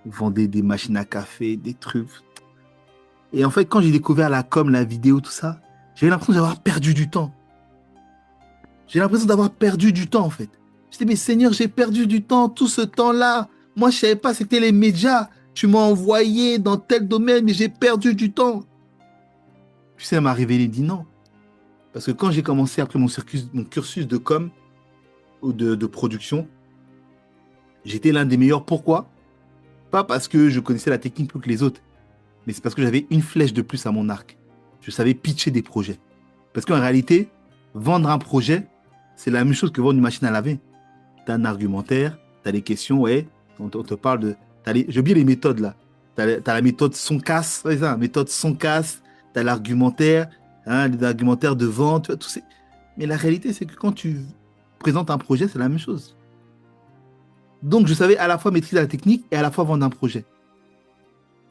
vendait des machines à café, des trucs. Et en fait, quand j'ai découvert la com, la vidéo, tout ça, j'avais l'impression d'avoir perdu du temps. J'ai l'impression d'avoir perdu du temps, en fait. Je dis, mais Seigneur, j'ai perdu du temps, tout ce temps-là. Moi, je ne savais pas, c'était les médias. Tu m'as envoyé dans tel domaine, mais j'ai perdu du temps. Tu sais, elle m'a révélé, dit non. Parce que quand j'ai commencé après mon cursus de com ou de production, j'étais l'un des meilleurs. Pourquoi? Pas parce que je connaissais la technique plus que les autres, mais c'est parce que j'avais une flèche de plus à mon arc. Je savais pitcher des projets. Parce qu'en réalité, vendre un projet, c'est la même chose que vendre une machine à laver. Tu as un argumentaire, tu as des questions, ouais, on te parle de... J'ai oublié les méthodes là. Tu as, la méthode son-casse, c'est ça, méthode son-casse, tu as l'argumentaire, hein, l'argumentaire de vente, tu vois, tout mais la réalité, c'est que quand tu présentes un projet, c'est la même chose. Donc, je savais à la fois maîtriser la technique et à la fois vendre un projet.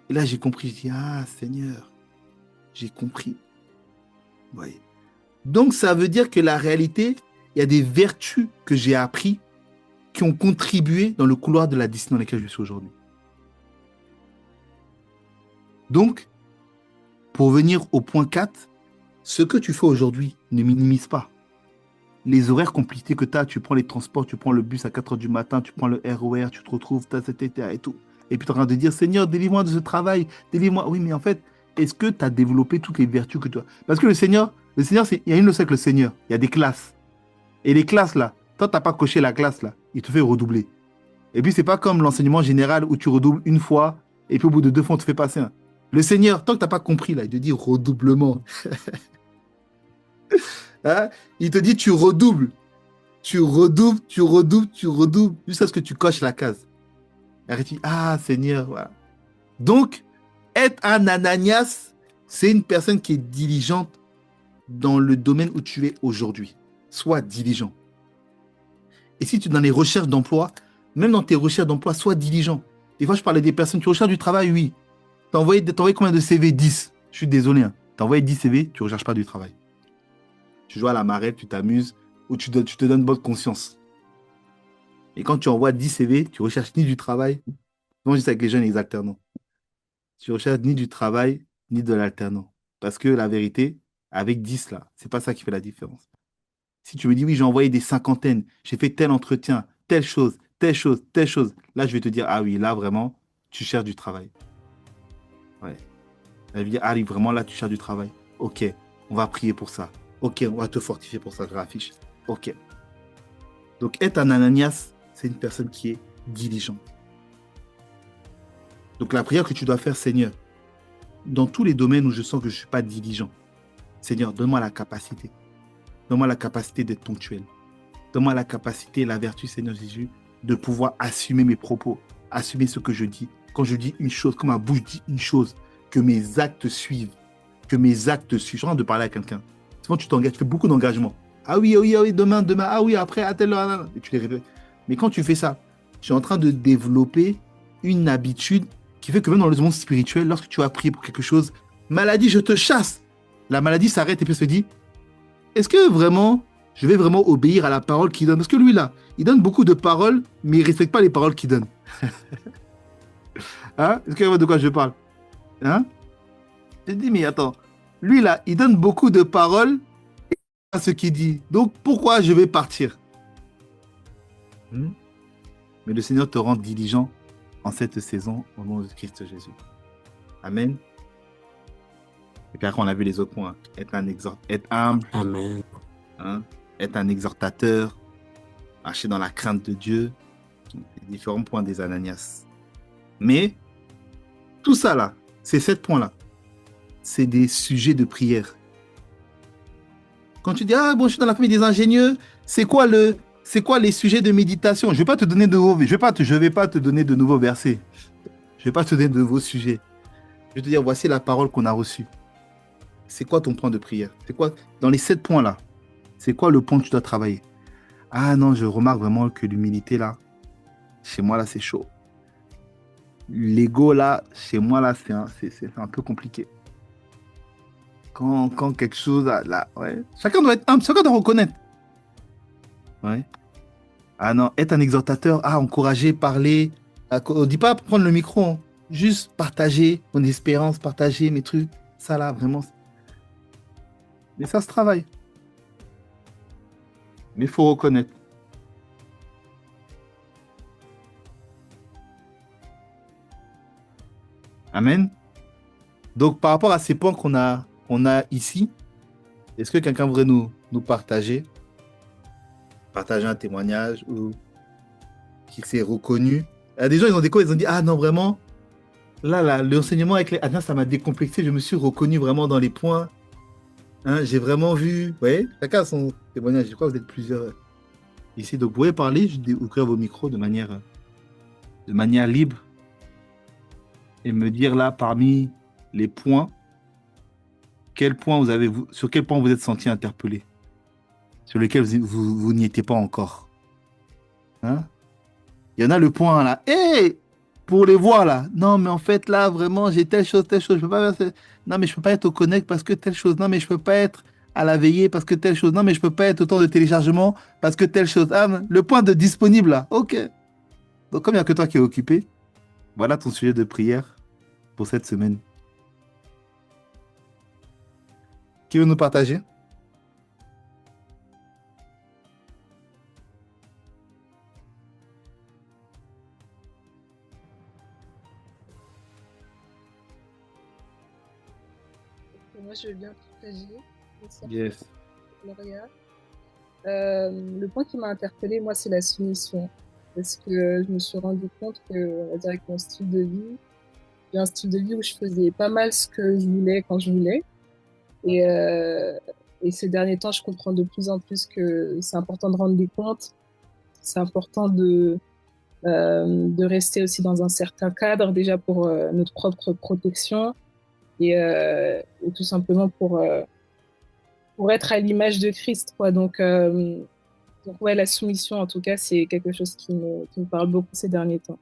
Et là, j'ai compris, je dis, ah, Seigneur, j'ai compris. Ouais. Donc, ça veut dire que la réalité, il y a des vertus que j'ai appris qui ont contribué dans le couloir de la destinée dans laquelle je suis aujourd'hui. Donc, pour venir au point 4, ce que tu fais aujourd'hui, ne minimise pas. Les horaires compliqués que tu as, tu prends les transports, tu prends le bus à 4 heures du matin, tu prends le RER, tu te retrouves, et tout. Et puis tu es en train de dire, Seigneur, délivre-moi de ce travail, délivre-moi. Oui, mais en fait, est-ce que tu as développé toutes les vertus que tu as? Parce que le Seigneur, il y a une leçon avec le Seigneur. Il y a des classes. Et les classes, là, toi, tu n'as pas coché la classe, là. Il te fait redoubler. Et puis, c'est pas comme l'enseignement général où tu redoubles une fois, et puis au bout de 2 fois, on te fait passer un. Le Seigneur, tant que tu n'as pas compris, là, il te dit redoublement. Hein. Il te dit, tu redoubles. Tu redoubles, tu redoubles, tu redoubles, jusqu'à ce que tu coches la case. Et après, tu dis, ah, Seigneur, voilà. Donc, être un Ananias, c'est une personne qui est diligente dans le domaine où tu es aujourd'hui. Sois diligent. Et si tu es dans les recherches d'emploi, même dans tes recherches d'emploi, sois diligent. Des fois, je parlais des personnes, tu recherches du travail, oui. T'as envoyé combien de CV? 10. Je suis désolé. Hein. T'as envoyé 10 CV, tu ne recherches pas du travail. Tu joues à la marette, tu t'amuses, ou tu te donnes bonne conscience. Et quand tu envoies 10 CV, tu ne recherches ni du travail. Moi, je dis ça avec les jeunes et les alternants. Tu ne recherches ni du travail, ni de l'alternant. Parce que la vérité, avec 10 là, c'est pas ça qui fait la différence. Si tu me dis, oui, j'ai envoyé des cinquantaines, j'ai fait tel entretien, telle chose, telle chose, telle chose, là, je vais te dire, ah oui, là, vraiment, tu cherches du travail. Ouais. Elle vient, arrive vraiment là, tu cherches du travail. Ok, on va prier pour ça. Ok, on va te fortifier pour ça, je l'affiche. Ok. Donc, être un Ananias, c'est une personne qui est diligente. Donc, la prière que tu dois faire, Seigneur, dans tous les domaines où je sens que je ne suis pas diligent, Seigneur, donne-moi la capacité. Donne-moi la capacité d'être ponctuel. Donne-moi la capacité et la vertu, Seigneur Jésus, de pouvoir assumer mes propos, assumer ce que je dis. Quand je dis une chose, quand ma bouche dit une chose, que mes actes suivent. Que mes actes suivent. Je suis en train de parler à quelqu'un. Souvent, tu t'engages, tu fais beaucoup d'engagement. Ah oui, ah oui, ah oui, demain, demain, ah oui, après, à telle heure, et tu les répètes. Mais quand tu fais ça, je suis en train de développer une habitude qui fait que même dans le monde spirituel, lorsque tu vas prier pour quelque chose, maladie, je te chasse. La maladie s'arrête et puis se dit, est-ce que vraiment, je vais vraiment obéir à la parole qu'il donne? Parce que lui, là, il donne beaucoup de paroles, mais il ne respecte pas les paroles qu'il donne. Hein? Est-ce que vous voyez de quoi je parle? Hein? Je te dis, mais attends, lui, là, il donne beaucoup de paroles à ce qu'il dit. Donc, pourquoi je vais partir? Hmm? Mais le Seigneur te rend diligent en cette saison au nom de Christ Jésus. Amen. Et puis après, on a vu les autres points. Être humble, Amen. hein? Être un exhortateur, marcher dans la crainte de Dieu. Les différents points des Ananias. Mais tout ça là, ces 7 points-là, c'est des sujets de prière. Quand tu dis, ah bon, je suis dans la famille des ingénieurs, c'est quoi les sujets de méditation? Je vais pas te donner je vais pas te donner de nouveaux versets. Je vais pas te donner de nouveaux sujets. Je vais te dire, voici la parole qu'on a reçue. C'est quoi ton point de prière? C'est quoi, dans les 7 points là, c'est quoi le point que tu dois travailler? Ah non, je remarque vraiment que l'humilité là, chez moi là, c'est chaud. L'ego là, chez moi là, c'est un peu compliqué. Quand quelque chose là, ouais. Chacun doit être humble, chacun doit reconnaître. Ouais. Ah non, être un exhortateur, encourager, parler. On ne dit pas prendre le micro, hein. Juste partager mon espérance, partager mes trucs. Ça là, vraiment. Mais ça se travaille. Mais il faut reconnaître. Amen. Donc, par rapport à ces points qu'on a ici, est-ce que quelqu'un voudrait nous partager un témoignage ou qui s'est reconnu? Il y a des gens, ils ont des cours, ils ont dit, ah non, vraiment, là, l'enseignement avec les ça m'a décomplexé, je me suis reconnu vraiment dans les points. Hein, j'ai vraiment vu, vous voyez, chacun a son témoignage. Je crois que vous êtes plusieurs ici. Donc, vous pouvez parler, je vais ouvrir vos micros de manière libre et me dire là, parmi les points, sur quel point vous êtes senti interpellé, sur lequel vous n'y étiez pas encore. Hein? Il y en a le point là. Hé! Pour les voir là. Non, mais en fait, là, vraiment, j'ai telle chose, telle chose. Je peux pas faire Non, mais je peux pas être au connect parce que telle chose. Non, mais je peux pas être à la veillée parce que telle chose. Non, mais je peux pas être au temps de téléchargement parce que telle chose. Ah, le point de disponible là. Ok. Donc, comme il n'y a que toi qui es occupé, voilà ton sujet de prière pour cette semaine. Qui veut nous partager? Moi, je veux bien partager. Bonsoir, Yes. Gloria. Le point qui m'a interpellée, moi, c'est la soumission. Parce que je me suis rendu compte que, on va dire, avec mon style de vie, j'ai un style de vie où je faisais pas mal ce que je voulais quand je voulais. Et ces derniers temps, je comprends de plus en plus que c'est important de rendre des comptes. C'est important de rester aussi dans un certain cadre, déjà pour notre propre protection et tout simplement pour être à l'image de Christ, quoi. Donc ouais, la soumission, en tout cas, c'est quelque chose qui me parle beaucoup ces derniers temps.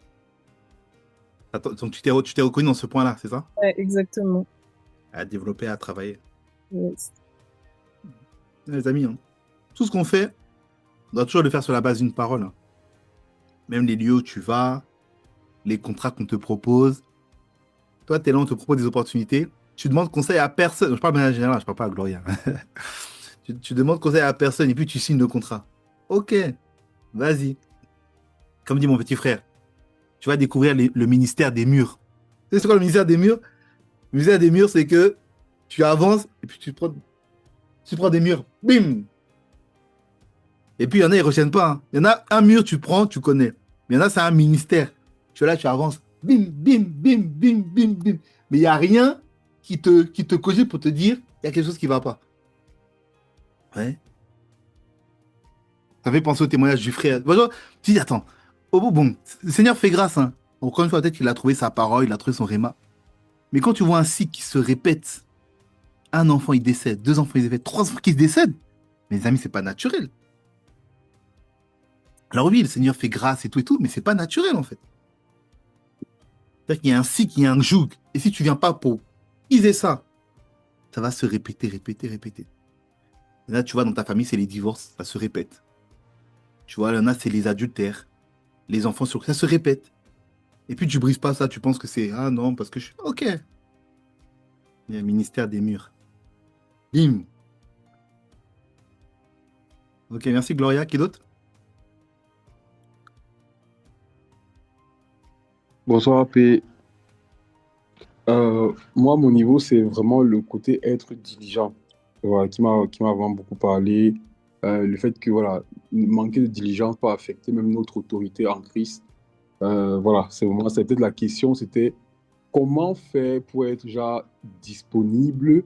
Attends, donc tu t'es reconnu dans ce point-là, c'est ça? Ouais, exactement. À développer, à travailler. Yes. Les amis, hein, tout ce qu'on fait, on doit toujours le faire sur la base d'une parole. Hein. Même les lieux où tu vas, les contrats qu'on te propose. Toi, tu es là, on te propose des opportunités. Tu demandes conseil à personne. Je parle de manière générale, je parle pas à Gloria. Tu demandes conseil à personne et puis tu signes le contrat. Ok, vas-y. Comme dit mon petit frère, tu vas découvrir le ministère des murs. Tu sais, c'est quoi le ministère des murs? Ministère des murs, c'est que tu avances et puis tu prends des murs. Bim! Et puis il y en a, ils ne retiennent pas, hein. Il y en a un mur, tu prends, tu connais. Mais il y en a, c'est un ministère. Tu es là, tu avances. Bim, bim, bim, bim, bim, bim. Mais il n'y a rien qui te cogite pour te dire il y a quelque chose qui ne va pas. Ouais. Ça fait penser au témoignage du frère. Bonjour. Tu dis, attends, oh bon, le Seigneur fait grâce, hein. Encore une fois, peut-être qu'il a trouvé sa parole, il a trouvé son réma. Mais quand tu vois un cycle qui se répète, un enfant il décède, deux enfants ils décèdent, trois enfants qui se décèdent, mes amis, c'est pas naturel. Alors oui, le Seigneur fait grâce et tout, mais c'est pas naturel en fait. C'est-à-dire qu'il y a un cycle, il y a un joug. Et si tu viens pas pour briser ça, ça va se répéter, répéter, répéter. Et là, tu vois, dans ta famille, c'est les divorces, ça se répète. Tu vois, il y en a, c'est les adultères, les enfants, ça se répète. Et puis tu brises pas ça, tu penses que c'est ah non, parce que je suis. Ok. Il y a le ministère des murs. Bim. Ok, merci Gloria. Qui d'autre? Bonsoir, P. Moi, mon niveau, c'est vraiment le côté être diligent, voilà, qui m'a vraiment beaucoup parlé. Le fait que voilà, manquer de diligence peut affecter même notre autorité en Christ. Voilà, c'est vraiment, c'était la question, c'était comment faire pour être déjà disponible,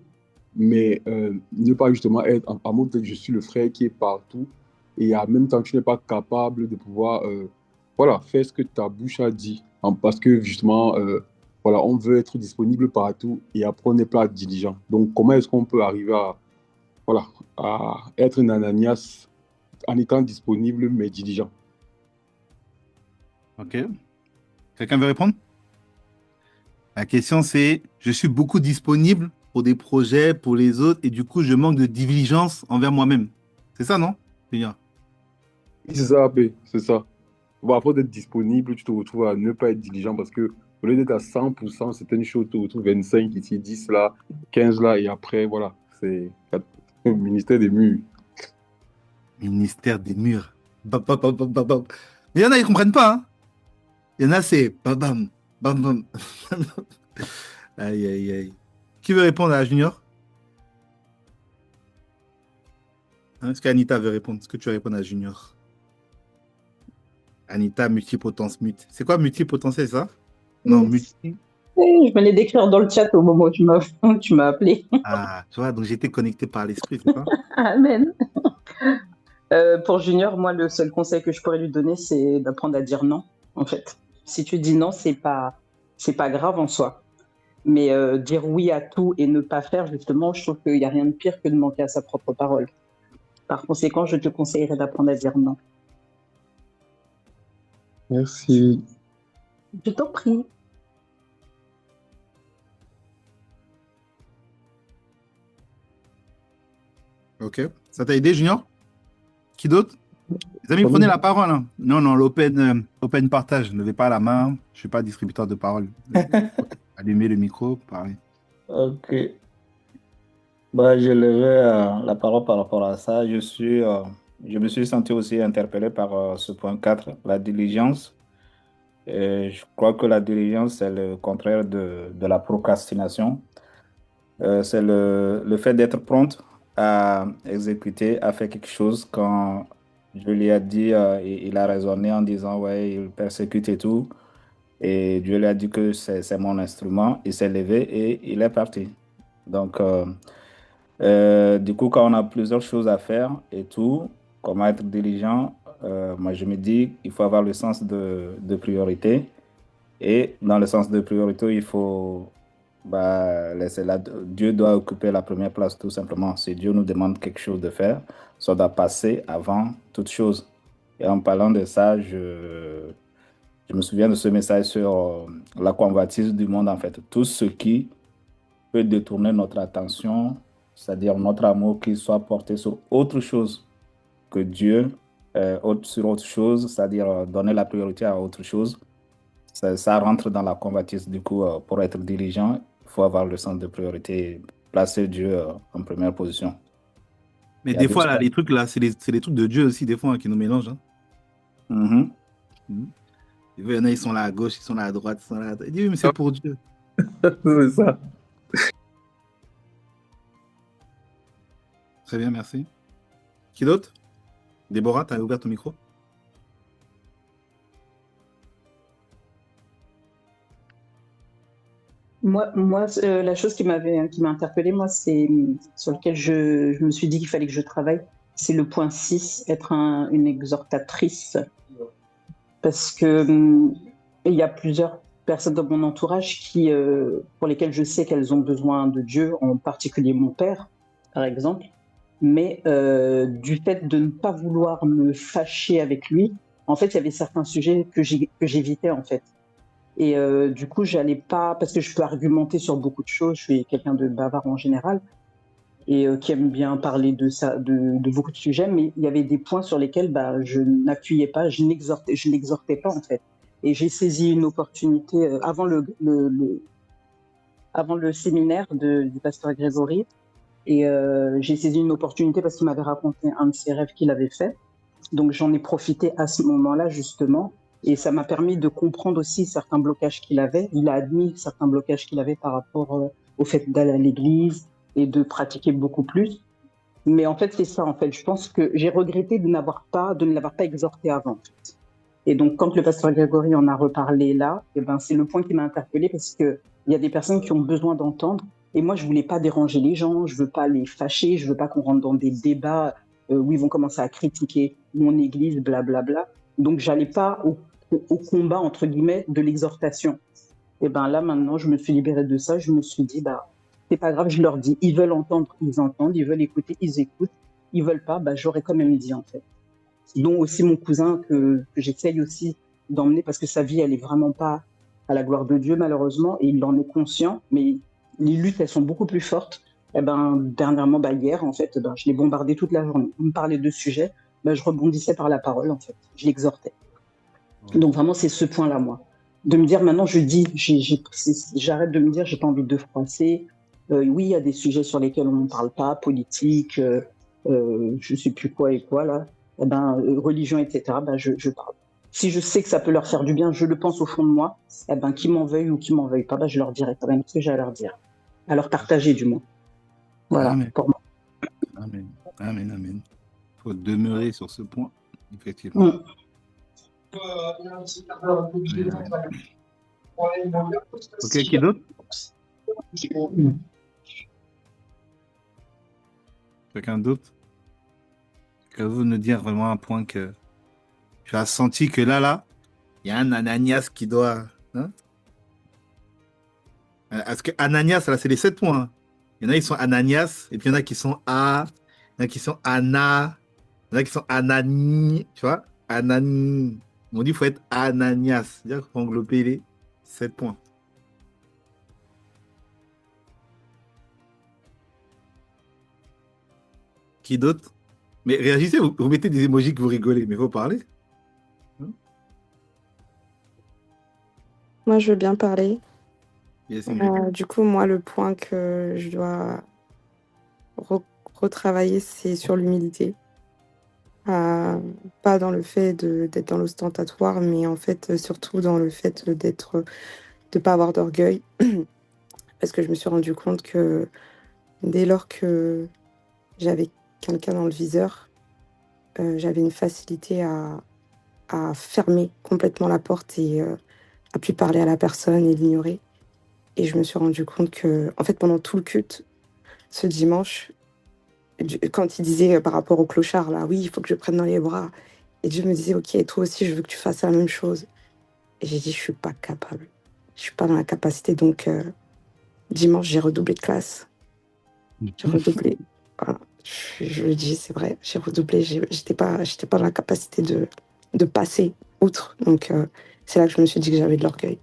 mais ne pas justement être en mode que je suis le frère qui est partout et en même temps tu n'es pas capable de pouvoir voilà, faire ce que ta bouche a dit. Parce que justement, voilà, on veut être disponible partout et après on n'est pas diligent. Donc comment est-ce qu'on peut arriver à, voilà, à être un Ananias en étant disponible mais diligent? Ok. Quelqu'un veut répondre? La question c'est, je suis beaucoup disponible pour des projets, pour les autres, et du coup, je manque de diligence envers moi-même. C'est ça, non? Bien. Oui, c'est ça, P, c'est ça. Bon, après d'être disponible, tu te retrouves à ne pas être diligent parce que au lieu d'être à 100%, c'est une chose, tu te retrouves 25 ici, 10 là, 15 là, et après, voilà, c'est le ministère des murs. Ministère des murs. Bam, bam, bam, bam, bam, bam. Mais il y en a, ils comprennent pas, hein. Il y en a, c'est bam, bam, bam, bam. Aïe, aïe, aïe. Qui veut répondre à Junior? Hein, est-ce qu'Anita veut répondre? Est-ce que tu veux répondre à Junior? Anita, multipotence mute. C'est quoi multipotentiel, ça? Non, multi. Je venais d'écrire dans le chat au moment où tu m'as appelé. Ah, tu vois, donc j'étais connecté par l'esprit, c'est ça? Amen. Pour Junior, moi, le seul conseil que je pourrais lui donner, c'est d'apprendre à dire non, en fait. Si tu dis non, c'est pas grave en soi. Mais dire oui à tout et ne pas faire, justement, je trouve qu'il n'y a rien de pire que de manquer à sa propre parole. Par conséquent, je te conseillerais d'apprendre à dire non. Merci. Je t'en prie. Ok. Ça t'a aidé, Junior? Qui d'autre? Les amis, prenez la parole, hein. Non, non, l'open partage. Ne levez pas la main. Je ne suis pas distributeur de parole. Allumez le micro, parlez. Ok. Bah, je levais la parole par rapport à ça. Je me suis senti aussi interpellé par ce point 4, la diligence. Et je crois que la diligence, c'est le contraire de la procrastination. C'est le fait d'être prompte à exécuter, à faire quelque chose quand je lui ai dit, il a raisonné en disant, ouais, il persécute et tout. Et Dieu lui a dit que c'est mon instrument. Il s'est levé et il est parti. Donc, du coup, quand on a plusieurs choses à faire et tout, comment être diligent, moi je me dis il faut avoir le sens de priorité. Et dans le sens de priorité, il faut laisser Dieu doit occuper la première place tout simplement. Si Dieu nous demande quelque chose de faire, ça doit passer avant toute chose. Et en parlant de ça, je me souviens de ce message sur la convoitise du monde en fait. Tout ce qui peut détourner notre attention, c'est-à-dire notre amour qui soit porté sur autre chose que Dieu, sur autre chose, c'est-à-dire donner la priorité à autre chose. Ça rentre dans la convoitise. Du coup, pour être dirigeant, il faut avoir le sens de priorité et placer Dieu en première position. Mais Il y a des fois, d'autres là, les trucs, là, c'est les trucs de Dieu aussi, des fois, hein, qui nous mélangent, hein. Mhm. Mhm. Il y en a, ils sont là à gauche, ils sont là à droite, ils sont là à droite. Il dit, oui, mais c'est pour Dieu. C'est ça. Très bien, merci. Qui d'autre? Déborah, tu as ouvert ton micro? La chose qui m'a interpellée, moi, c'est sur lequel je me suis dit qu'il fallait que je travaille, c'est le point 6, être une exhortatrice. Parce que il y a plusieurs personnes dans mon entourage pour lesquelles je sais qu'elles ont besoin de Dieu, en particulier mon père, par exemple. Mais du fait de ne pas vouloir me fâcher avec lui, en fait, il y avait certains sujets que j'évitais, en fait. Et du coup, j'allais pas, parce que je peux argumenter sur beaucoup de choses, je suis quelqu'un de bavard en général, et qui aime bien parler de beaucoup de sujets, mais il y avait des points sur lesquels je n'appuyais pas, je n'exhortais pas, en fait. Et j'ai saisi une opportunité avant le séminaire du pasteur Grégory, et j'ai saisi une opportunité parce qu'il m'avait raconté un de ses rêves qu'il avait fait. Donc j'en ai profité à ce moment-là, justement, et ça m'a permis de comprendre aussi certains blocages qu'il avait. Il a admis certains blocages qu'il avait par rapport au fait d'aller à l'église et de pratiquer beaucoup plus. Mais en fait, c'est ça, en fait. Je pense que j'ai regretté de ne l'avoir pas exhorté avant. En fait. Et donc, quand le pasteur Grégory en a reparlé là, c'est le point qui m'a interpellée parce qu'il y a des personnes qui ont besoin d'entendre. Et moi, je voulais pas déranger les gens, je veux pas les fâcher, je veux pas qu'on rentre dans des débats où ils vont commencer à critiquer mon église, blablabla. Donc, j'allais pas au combat, entre guillemets, de l'exhortation. Et là, maintenant, je me suis libérée de ça. Je me suis dit, c'est pas grave, je leur dis. Ils veulent entendre, ils entendent. Ils veulent écouter, ils écoutent. Ils veulent pas, j'aurais quand même dit, en fait. Dont aussi mon cousin que j'essaye aussi d'emmener parce que sa vie, elle est vraiment pas à la gloire de Dieu, malheureusement, et il en est conscient, mais les luttes, elles sont beaucoup plus fortes. Dernièrement, hier, en fait, je l'ai bombardé toute la journée. On me parlait de sujets, je rebondissais par la parole, en fait. Je l'exhortais. Donc vraiment, c'est ce point-là, moi. De me dire, maintenant, je dis, j'arrête de me dire, j'ai pas envie de froisser. Oui, il y a des sujets sur lesquels on ne parle pas, politique, je sais plus quoi et quoi, là. Religion, etc., je parle. Si je sais que ça peut leur faire du bien, je le pense au fond de moi, qui m'en veuille ou qui m'en veuille pas, je leur dirai quand même ce que j'ai à leur dire. À leur partager, du moins. Voilà, Amen. pour moi. Amen. Amen, amen. Il faut demeurer sur ce point, effectivement. Ok, qui d'autre? Quelqu'un d'autre? Que vous nous dire vraiment un point que tu as senti que là, il y a un Ananias qui doit. Hein? Parce que Ananias, là, c'est les 7 points. Hein. Il y en a qui sont Ananias, et puis il y en a qui sont A, il y en a qui sont Anna, il y en a qui sont Anani, tu vois? Anani. On dit qu'il faut être Ananias. C'est-à-dire qu'il faut englober les 7 points. Qui d'autre? Mais réagissez, vous mettez des émojis que vous rigolez, mais il faut parler. Moi, je veux bien parler. Yes, Du coup, moi, le point que je dois retravailler, c'est sur l'humilité. Pas dans le fait d'être dans l'ostentatoire, mais en fait, surtout dans le fait de pas avoir d'orgueil. Parce que je me suis rendu compte que dès lors que j'avais quelqu'un dans le viseur, j'avais une facilité à fermer complètement la porte et à plus parler à la personne et l'ignorer. Et je me suis rendu compte que, en fait, pendant tout le culte, ce dimanche, quand il disait par rapport au clochard, là, oui, il faut que je prenne dans les bras. Et Dieu me disait, ok, toi aussi, je veux que tu fasses la même chose. Et j'ai dit, je suis pas capable. Je suis pas dans la capacité. Donc, dimanche, j'ai redoublé de classe. J'ai redoublé. Voilà. Je le dis, c'est vrai. J'ai redoublé. J'étais pas dans la capacité de passer outre. Donc, c'est là que je me suis dit que j'avais de l'orgueil.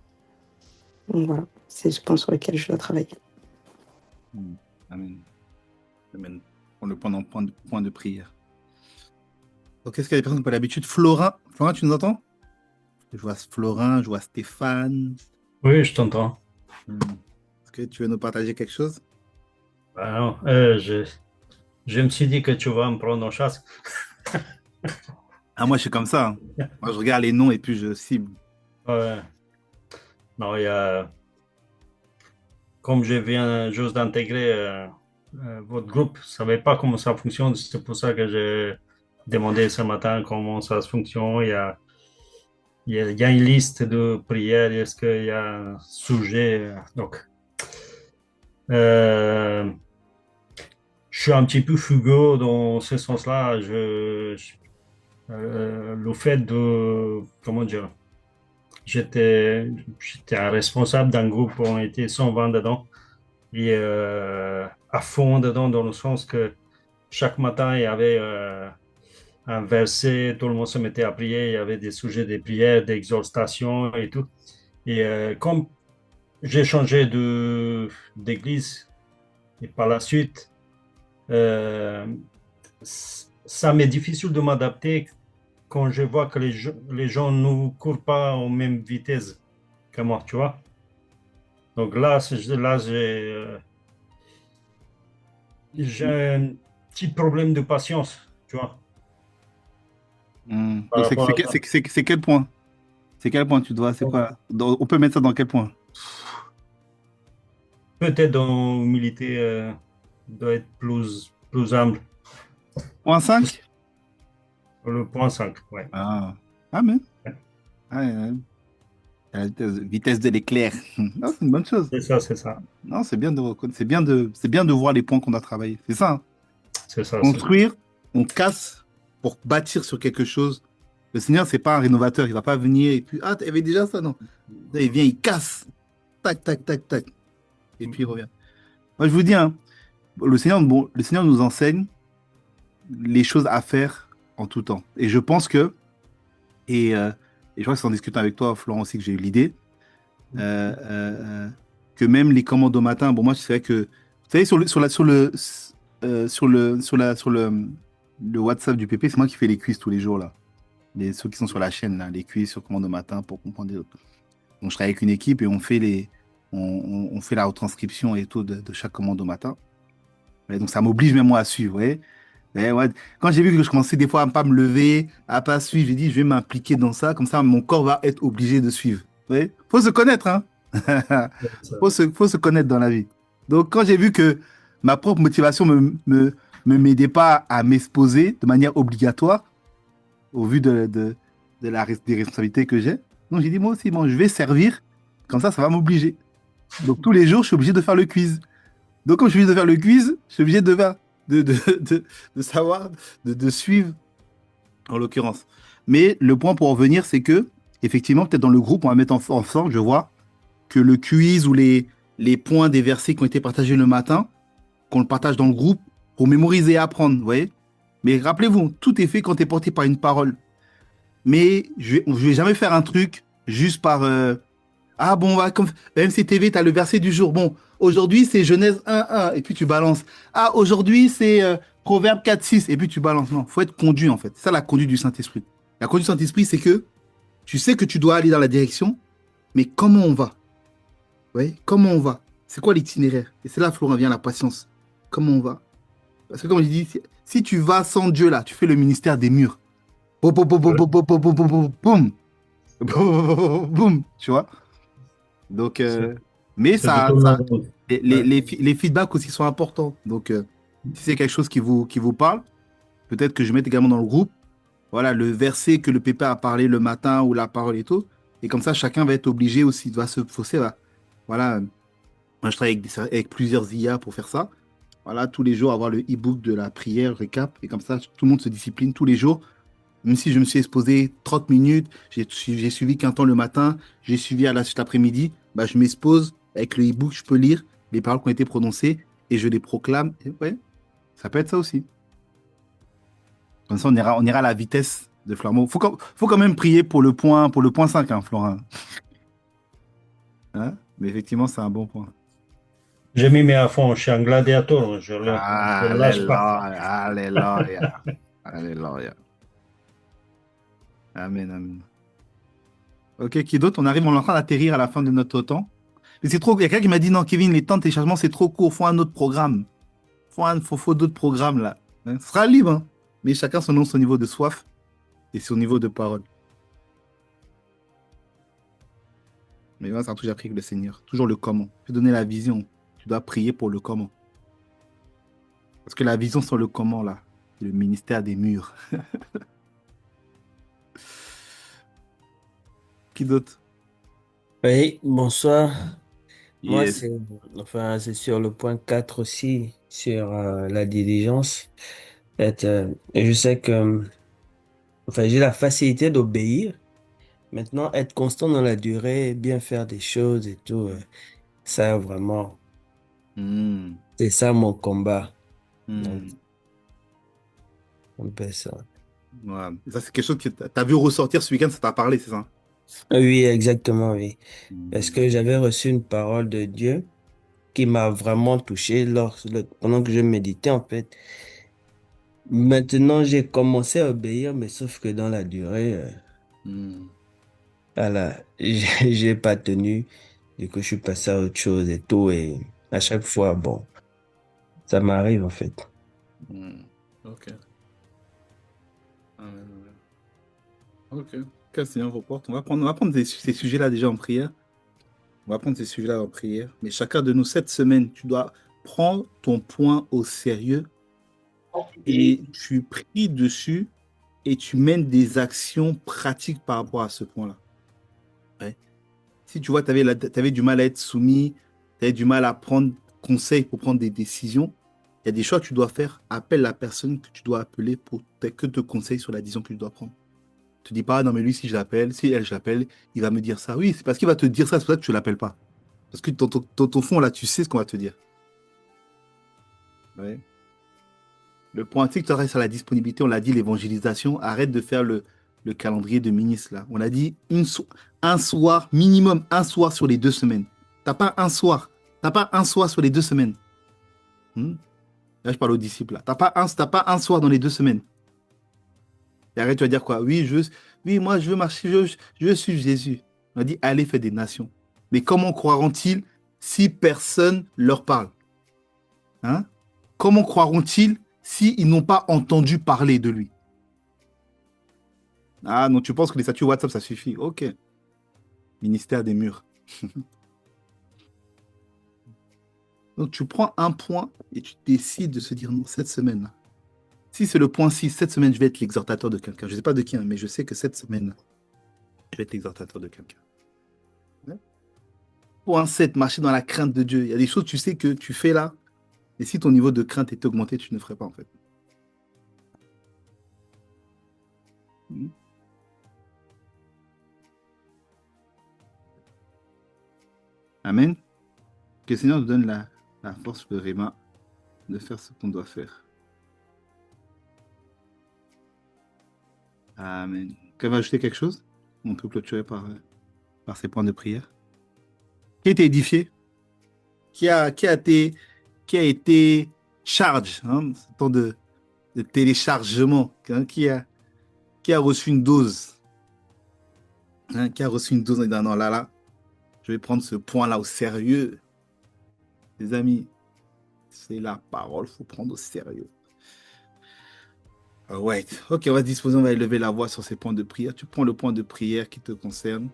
Donc, voilà. C'est le point sur lequel je dois travailler. Amen. Amen. On le prend en point de prière. Donc, est-ce qu'il y a des personnes qui n'ont pas l'habitude? Florin, tu nous entends? Je vois Florin, je vois Stéphane. Oui, je t'entends. Est-ce que tu veux nous partager quelque chose? Non, je me suis dit que tu vas me prendre en chasse. Moi, je suis comme ça. Hein. Moi, je regarde les noms et puis je cible. Ouais. Non, il y a... Comme je viens juste d'intégrer votre groupe ne savait pas comment ça fonctionne. C'est pour ça que j'ai demandé ce matin comment ça fonctionne. Il y a une liste de prières. Est-ce qu'il y a un sujet? Donc, euh, je suis un petit peu fugueux dans ce sens-là. Le fait de, comment dire, j'étais un responsable d'un groupe, on était 120 dedans, et à fond dedans, dans le sens que chaque matin, il y avait un verset, tout le monde se mettait à prier, il y avait des sujets de prière, d'exhortation et tout. Et comme j'ai changé d'église, et par la suite, euh, ça m'est difficile de m'adapter quand je vois que les gens ne courent pas en même vitesse que moi, tu vois. Donc là, j'ai un petit problème de patience, tu vois, par Donc, rapport à ça. c'est quel point? C'est quel point tu dois? C'est Donc, quoi? On peut mettre ça dans quel point? peut-être dans l'humilité, doit être plus humble. Point 5? Le point 5, ouais. Ah, ah mais. Ah, la vitesse de l'éclair. Non, c'est une bonne chose. C'est ça, c'est ça. Non, c'est bien de reconnaître, c'est bien de voir les points qu'on a travaillé. C'est ça, hein. C'est ça, c'est ça. Construire, on casse pour bâtir sur quelque chose. Le Seigneur, c'est pas un rénovateur. Il va pas venir et puis, ah, tu avais déjà ça, non. Là, il vient, il casse. Tac, tac, tac, tac. Et puis il revient. Moi, je vous dis, hein, le Seigneur nous enseigne les choses à faire en tout temps. Et je pense que, et, euh, et je crois que c'est en discutant avec toi, Florent, aussi que j'ai eu l'idée, euh, euh, que même les commandes au matin, bon, moi, c'est vrai que, vous savez, le WhatsApp du PP, c'est moi qui fais les quiz tous les jours, là. Ceux qui sont sur la chaîne, là, les quiz sur commande au matin pour comprendre les autres. Donc, je travaille avec une équipe et on fait la retranscription et tout de chaque commande au matin. Et donc, ça m'oblige même moi à suivre, vous voyez. Mais ouais, quand j'ai vu que je commençais des fois à ne pas me lever, à pas suivre, j'ai dit, je vais m'impliquer dans ça, comme ça, mon corps va être obligé de suivre. Vous voyez. Faut se connaître, hein. Faut se connaître dans la vie. Donc, quand j'ai vu que ma propre motivation me m'aidait pas à m'exposer de manière obligatoire, au vu des responsabilités que j'ai, donc j'ai dit, moi aussi, bon, je vais servir, comme ça va m'obliger. Donc, tous les jours, je suis obligé de faire le quiz. Donc, comme je suis obligé de faire le quiz, je suis obligé de savoir, de suivre, en l'occurrence. Mais le point pour en venir, c'est que, effectivement, peut-être dans le groupe, on va mettre ensemble, je vois, que le quiz ou les points des versets qui ont été partagés le matin, qu'on le partage dans le groupe pour mémoriser et apprendre, vous voyez. Mais rappelez-vous, tout est fait quand tu es porté par une parole. Mais je vais jamais faire un truc juste par, ah bon, comme MCTV, tu as le verset du jour. Bon, aujourd'hui, c'est Genèse 1:1, et puis tu balances. Ah, aujourd'hui, c'est Proverbe 4:6, et puis tu balances. Non, faut être conduit, en fait. C'est ça la conduite du Saint-Esprit. La conduite du Saint-Esprit, c'est que tu sais que tu dois aller dans la direction, mais comment on va? Ouais, comment on va? C'est quoi l'itinéraire? Et c'est là, Florent, vient la patience. Comment on va? Parce que comme je dis, si tu vas sans Dieu, là, tu fais le ministère des murs. Boum, boum, boum, boum, Ouais, boum, boum, boum, boum, boum, boum, boum, boum, tu vois? Donc, c'est mais c'est plutôt normal. Ouais. les feedbacks aussi sont importants. Donc, si c'est quelque chose qui vous parle, peut-être que je mette également dans le groupe, voilà, le verset que le pépère a parlé le matin ou la parole et tout. Et comme ça, chacun va être obligé aussi, va se fausser. Voilà, moi, je travaille avec plusieurs IA pour faire ça. Voilà, tous les jours, avoir le e-book de la prière, récap. Et comme ça, tout le monde se discipline tous les jours. Même si je me suis exposé 30 minutes, j'ai suivi qu'un temps le matin, j'ai suivi à la suite l'après-midi, bah, je m'expose avec le e-book, je peux lire les paroles qui ont été prononcées et je les proclame. Et ouais, ça peut être ça aussi. Comme ça, on ira à la vitesse de Flamand. Faut quand même prier pour le point 5, hein, Florin. Hein. Mais effectivement, c'est un bon point. J'ai mis mes à fond, je suis un gladiateur, je Ah, ne lâche pas. alléluia, alléluia, alléluia. Amen, amen. Ok, qui d'autre? On est en train d'atterrir à la fin de notre temps. Mais c'est trop. Il y a quelqu'un qui m'a dit non, Kevin, les temps de téléchargement, c'est trop court. Faut un autre programme. Faut d'autres programmes là. Hein, ce sera libre, hein. Mais chacun son niveau de soif et son niveau de parole. Mais moi, c'est un truc que j'ai appris avec le Seigneur. Toujours le comment. Tu donner la vision. Tu dois prier pour le comment. Parce que la vision sur le comment, là, le ministère des murs. Qui d'autre? Oui, bonsoir. Moi, Yes. c'est sur le point 4 aussi, sur la diligence. En fait, je sais que j'ai la facilité d'obéir. Maintenant, être constant dans la durée, bien faire des choses et tout, ça vraiment, Hmm, c'est ça mon combat. Donc, hmm. un peu ça. Ouais. Ça, c'est quelque chose que t'as vu ressortir ce week-end, ça t'a parlé, c'est ça? Oui, exactement, oui. Parce Hmm. que j'avais reçu une parole de Dieu qui m'a vraiment touché pendant que je méditais, en fait. Maintenant, j'ai commencé à obéir, mais sauf que dans la durée, Hmm. voilà, j'ai pas tenu. Du coup, je suis passé à autre chose et tout. Et à chaque fois, bon, ça m'arrive, en fait. Hmm. Ok. Ah, ouais, ouais. Ok. Quel Seigneur vous porte. On va prendre ces sujets-là déjà en prière. On va prendre ces sujets-là en prière. Mais chacun de nous, cette semaine, tu dois prendre ton point au sérieux et tu pries dessus et tu mènes des actions pratiques par rapport à ce point-là. Ouais. Si tu vois, tu avais du mal à être soumis, tu avais du mal à prendre conseil pour prendre des décisions, il y a des choix que tu dois faire. Appelle la personne que tu dois appeler pour que te conseille sur la décision que tu dois prendre. Ne te dis pas, non, mais lui, si je l'appelle, si elle, je l'appelle, il va me dire ça. Oui, c'est parce qu'il va te dire ça, c'est pour ça que tu ne l'appelles pas. Parce que dans ton fond, là, tu sais ce qu'on va te dire. Ouais. Le point, c'est que tu restes à la disponibilité, on l'a dit, l'évangélisation. Arrête de faire le calendrier de ministre, là. On a dit un soir, minimum un soir sur les 2 semaines. T'as pas un soir. T'as pas un soir sur les 2 semaines. Hmm. Là, je parle aux disciples, là. T'as pas un soir dans les 2 semaines. Et arrête, tu vas dire quoi? Oui, moi, je veux marcher, je veux suivre Jésus. On a dit, allez faire des nations. Mais comment croiront-ils si personne leur parle? Hein? Comment croiront-ils s'ils n'ont pas entendu parler de lui? Ah non, tu penses que les statuts WhatsApp, ça suffit? Ok. Ministère des murs. Donc tu prends un point et tu décides de se dire non, cette semaine-là. Si c'est le point 6, cette semaine, je vais être l'exhortateur de quelqu'un. Je ne sais pas de qui, hein, mais je sais que cette semaine-là, je vais être l'exhortateur de quelqu'un. Ouais. Point 7, marcher dans la crainte de Dieu. Il y a des choses, tu sais, que tu fais là, et si ton niveau de crainte est augmenté, tu ne ferais pas en fait. Hmm. Amen. Que le Seigneur nous donne la force, le réma, de faire ce qu'on doit faire. Amen. Quelqu'un va ajouter quelque chose? On peut clôturer par ces points de prière. Qui a été édifié? Qui a été charge, hein, ce temps de téléchargement, hein, qui a reçu une dose, hein, qui a reçu une dose en disant non, là, je vais prendre ce point-là au sérieux. Les amis, c'est la parole, il faut prendre au sérieux. Ouais, ok, on va se disposer, on va élever la voix sur ces points de prière. Tu prends le point de prière qui te concerne.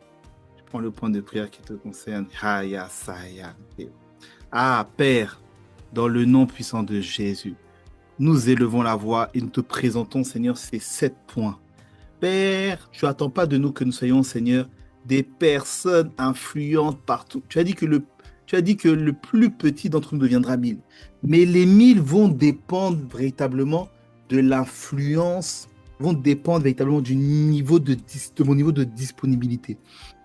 Tu prends le point de prière qui te concerne. Haya, saya. Ah, Père, dans le nom puissant de Jésus, nous élevons la voix et nous te présentons, Seigneur, ces 7 points. Père, tu n'attends pas de nous que nous soyons, Seigneur, des personnes influentes partout. Tu as dit que le plus petit d'entre nous deviendra 1000. Mais les 1000 vont dépendre véritablement de l'influence, vont dépendre véritablement de mon niveau de disponibilité,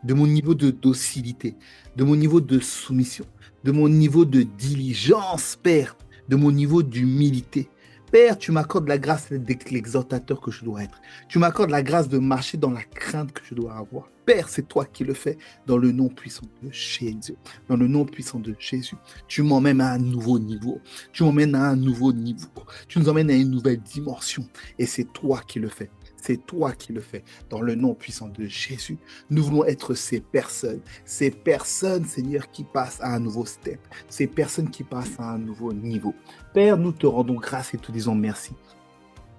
de mon niveau de docilité, de mon niveau de soumission, de mon niveau de diligence, Père, de mon niveau d'humilité. Père, tu m'accordes la grâce d'être l'exhortateur que je dois être. Tu m'accordes la grâce de marcher dans la crainte que je dois avoir. Père, c'est toi qui le fais dans le nom puissant de Jésus. Dans le nom puissant de Jésus. Tu m'emmènes à un nouveau niveau. Tu m'emmènes à un nouveau niveau. Tu nous emmènes à une nouvelle dimension. Et c'est toi qui le fais. C'est toi qui le fais. Dans le nom puissant de Jésus. Nous voulons être ces personnes, Seigneur, qui passent à un nouveau step. Ces personnes qui passent à un nouveau niveau. Père, nous te rendons grâce et te disons merci.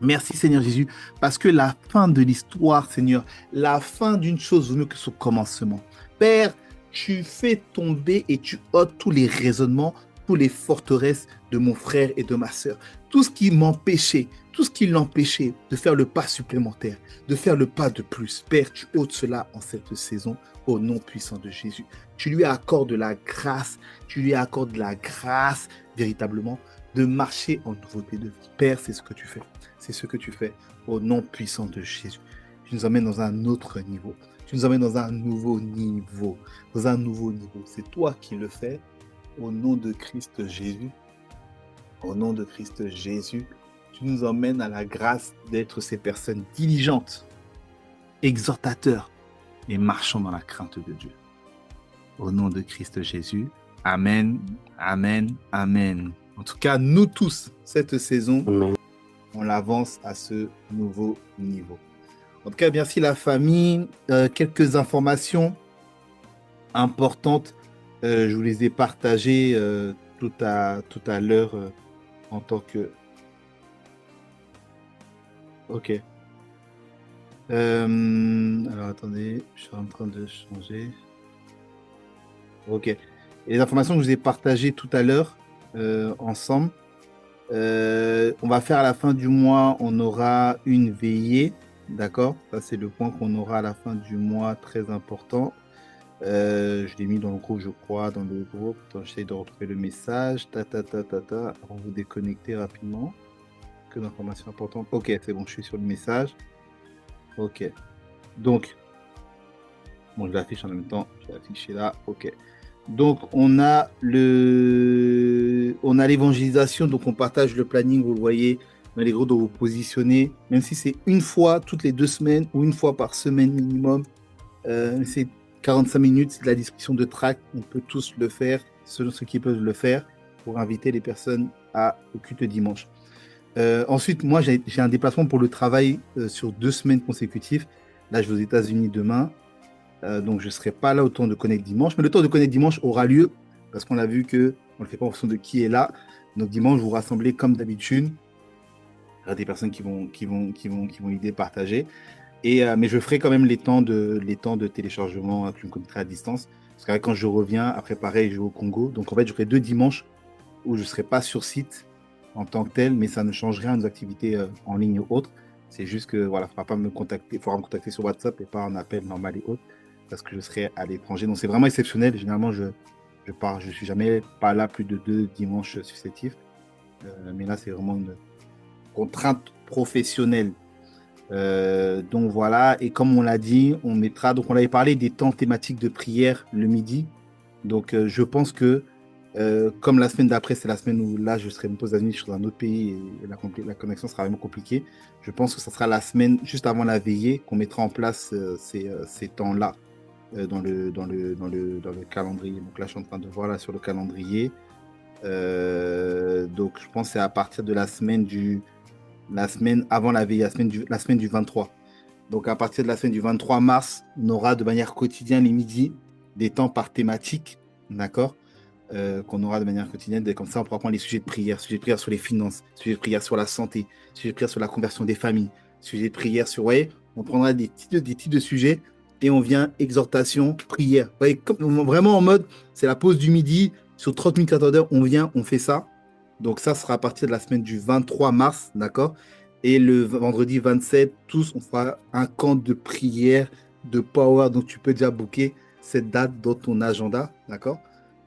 Merci Seigneur Jésus, parce que la fin de l'histoire, Seigneur, la fin d'une chose vaut mieux que son commencement. Père, tu fais tomber et tu ôtes tous les raisonnements toutes les forteresses de mon frère et de ma sœur. Tout ce qui m'empêchait, tout ce qui l'empêchait de faire le pas supplémentaire, de faire le pas de plus. Père, tu ôtes cela en cette saison au nom puissant de Jésus. Tu lui accordes la grâce, véritablement de marcher en nouveauté de vie. Père, c'est ce que tu fais. C'est ce que tu fais au nom puissant de Jésus. Tu nous emmènes dans un autre niveau. Tu nous emmènes dans un nouveau niveau. Dans un nouveau niveau. C'est toi qui le fais au nom de Christ Jésus. Au nom de Christ Jésus, tu nous emmènes à la grâce d'être ces personnes diligentes, exhortateurs et marchant dans la crainte de Dieu. Au nom de Christ Jésus. Amen, amen, amen. En tout cas, nous tous, cette saison, on l'avance à ce nouveau niveau. En tout cas, merci la famille. Quelques informations importantes. Je vous les ai partagées tout à l'heure en tant que... Ok. Alors, attendez, je suis en train de changer. Ok. Et les informations que je vous ai partagées tout à l'heure ensemble. On va faire à la fin du mois, on aura une veillée. D'accord? Ça, c'est le point qu'on aura à la fin du mois, très important. Je l'ai mis dans le groupe, je crois, dans le groupe. Attends, j'essaie de retrouver le message. On va vous déconnecter rapidement. Que d'informations importantes. Ok, c'est bon, je suis sur le message. Ok. Donc, bon, je l'affiche en même temps. Je vais l'afficher là. Ok. Donc, on a l'évangélisation. Donc, on partage le planning, vous le voyez, dans les groupes où vous positionnez. Même si c'est une fois toutes les 2 semaines ou une fois par semaine minimum. C'est 45 minutes, c'est de la distribution de tracts. On peut tous le faire, selon ceux qui peuvent le faire, pour inviter les personnes au culte dimanche. Ensuite, moi, j'ai un déplacement pour le travail sur 2 semaines consécutives. Là, je vais aux États-Unis demain. Donc, je ne serai pas là au temps de Connect Dimanche. Mais le temps de Connect Dimanche aura lieu parce qu'on a vu qu'on ne le fait pas en fonction de qui est là. Donc, dimanche, vous rassemblez comme d'habitude. Il y aura des personnes qui vont l'idée partager. Mais je ferai quand même les temps de téléchargement que je me connecterai à distance. Parce que quand je reviens, après pareil, je vais au Congo. Donc, en fait, j'aurai 2 dimanches où je ne serai pas sur site en tant que tel, mais ça ne change rien à nos activités en ligne ou autres. C'est juste que voilà, il faudra me contacter sur WhatsApp et pas en appel normal et autres, parce que je serai à l'étranger. Donc c'est vraiment exceptionnel. Généralement, je suis jamais pas là plus de 2 dimanches successifs. Mais là, c'est vraiment une contrainte professionnelle. Donc voilà, et comme on l'a dit, on avait parlé des temps thématiques de prière le midi. Donc je pense que comme la semaine d'après, c'est la semaine où là je serai aux États-Unis, je serai dans un autre pays et la connexion sera vraiment compliquée. Je pense que ça sera la semaine juste avant la veillée qu'on mettra en place ces temps-là dans le calendrier. Donc là, je suis en train de voir là sur le calendrier. Donc je pense que c'est à partir de la semaine avant la veillée, la semaine du 23. Donc à partir de la semaine du 23 mars, on aura de manière quotidienne les midis des temps par thématique, d'accord? Qu'on aura de manière quotidienne. Comme ça, on pourra prendre les sujets de prière sur les finances, sujets de prière sur la santé, sujets de prière sur la conversion des familles, sujets de prière sur, vous voyez, on prendra des types de sujets et on vient exhortation, prière. Vous voyez, vraiment en mode, c'est la pause du midi, sur 30 minutes, 14 heures, on vient, on fait ça. Donc ça sera à partir de la semaine du 23 mars, d'accord? Et le vendredi 27, tous, on fera un camp de prière, de power. Donc tu peux déjà booker cette date dans ton agenda, d'accord?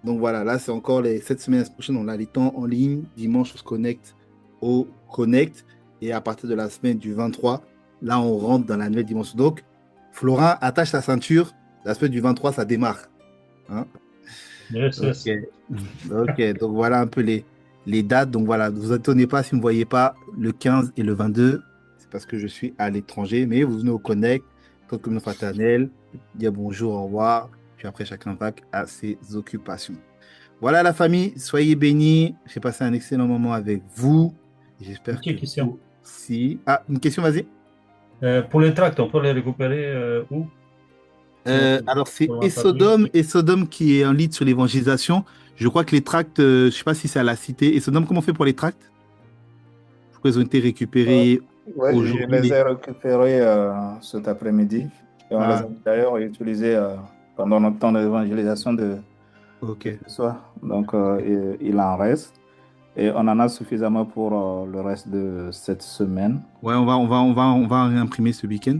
Donc voilà, là c'est encore cette semaine prochaine, on a les temps en ligne. Dimanche, on se connecte au Connect. Et à partir de la semaine du 23, là on rentre dans la nouvelle dimension. Donc, Florin, attache ta ceinture. La semaine du 23, ça démarre. Hein? Yes, yes. Ok, donc voilà un peu les dates. Donc voilà, ne vous étonnez pas si vous ne me voyez pas le 15 et le 22. C'est parce que je suis à l'étranger. Mais vous venez au Connect, tant que communion fraternelle, dire bonjour, au revoir. Puis après, chacun va à ses occupations. Voilà la famille, soyez bénis. J'ai passé un excellent moment avec vous. J'espère que question. Si. Ah, une question, vas-y. Pour les tracts, on peut les récupérer où? Alors, c'est Sodome qui est en lead sur l'évangélisation. Je crois que les tracts, je ne sais pas si c'est à la cité. Sodome, comment on fait pour les tracts? Je crois qu'ils ont été récupérés aujourd'hui. Je les ai récupérés cet après-midi. Et on les a d'ailleurs utilisés pendant notre temps d'évangélisation Ok. et ce soir. Donc, il en reste. Et on en a suffisamment pour le reste de cette semaine. Ouais, on va réimprimer ce week-end.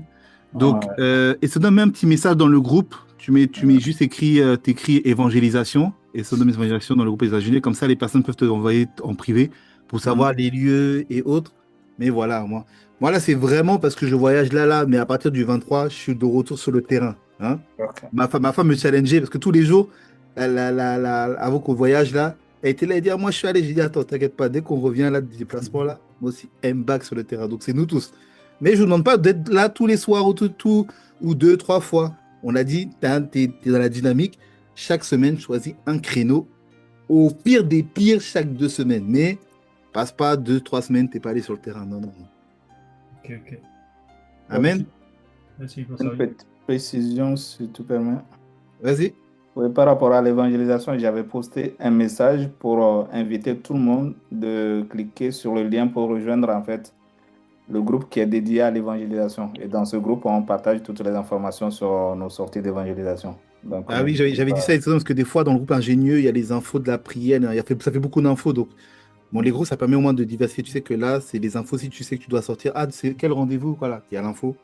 Donc, Ouais. et ça donne même un petit message dans le groupe. Tu mets juste écrit, t'écris évangélisation et ça donne évangélisation dans le groupe des États-Unis. Comme ça, les personnes peuvent te envoyer en privé pour savoir les lieux et autres. Mais voilà, moi là, c'est vraiment parce que je voyage là, mais à partir du 23, je suis de retour sur le terrain. Hein. Ok. Ma femme me challengeait parce que tous les jours, avant qu'on voyage là, elle était là et dit, ah, moi je suis allé. J'ai dit, attends, t'inquiète pas, dès qu'on revient là du déplacement là, moi aussi, I'm back sur le terrain. Donc c'est nous tous. Mais je vous demande pas d'être là tous les soirs ou deux, trois fois. On a dit, t'es dans la dynamique. Chaque semaine, choisis un créneau. Au pire des pires, chaque 2 semaines. Mais passe pas 2, 3 semaines, t'es pas allé sur le terrain. Non, non, non. Ok, ok. Amen. Merci pour ça. Une petite précision, si tu permets. Vas-y. Oui, par rapport à l'évangélisation, j'avais posté un message pour inviter tout le monde de cliquer sur le lien pour rejoindre en fait le groupe qui est dédié à l'évangélisation. Et dans ce groupe, on partage toutes les informations sur nos sorties d'évangélisation. Donc, Ah oui, n'hésitez j'avais dit ça pas. parce que des fois, dans le groupe ingénieux, il y a les infos de la prière. Ça fait beaucoup d'infos. Donc, bon, les groupes, ça permet au moins de diversifier. Tu sais que là, c'est les infos. Si tu sais que tu dois sortir, ah, c'est quel rendez-vous? Voilà, il y a l'info.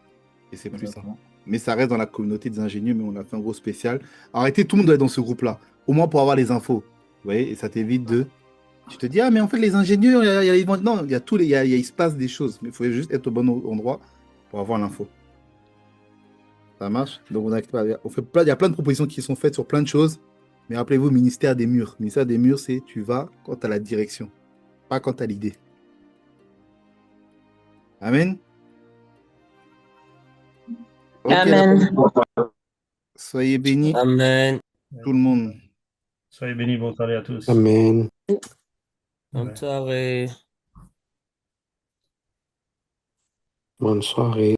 Et c'est plus ça. Exactement. Mais ça reste dans la communauté des ingénieurs, mais on a fait un gros spécial. Arrêtez, tout le monde doit être dans ce groupe-là, au moins pour avoir les infos. Vous voyez, et ça t'évite de. Tu te dis, ah, mais en fait, les ingénieurs, non, il y a tous les. Il se passe des choses, mais il faut juste être au bon endroit pour avoir l'info. Ça marche? Donc, on n'inquiète pas. Il y a plein de propositions qui sont faites sur plein de choses, mais rappelez-vous, ministère des murs. Ministère des murs, c'est tu vas quand tu as la direction, pas quand tu as l'idée. Amen. Ok, Amen. soyez bénis, Amen. tout le monde. Soyez bénis, bonne soirée à tous. Amen. Bonne Ouais. soirée. Bonne soirée.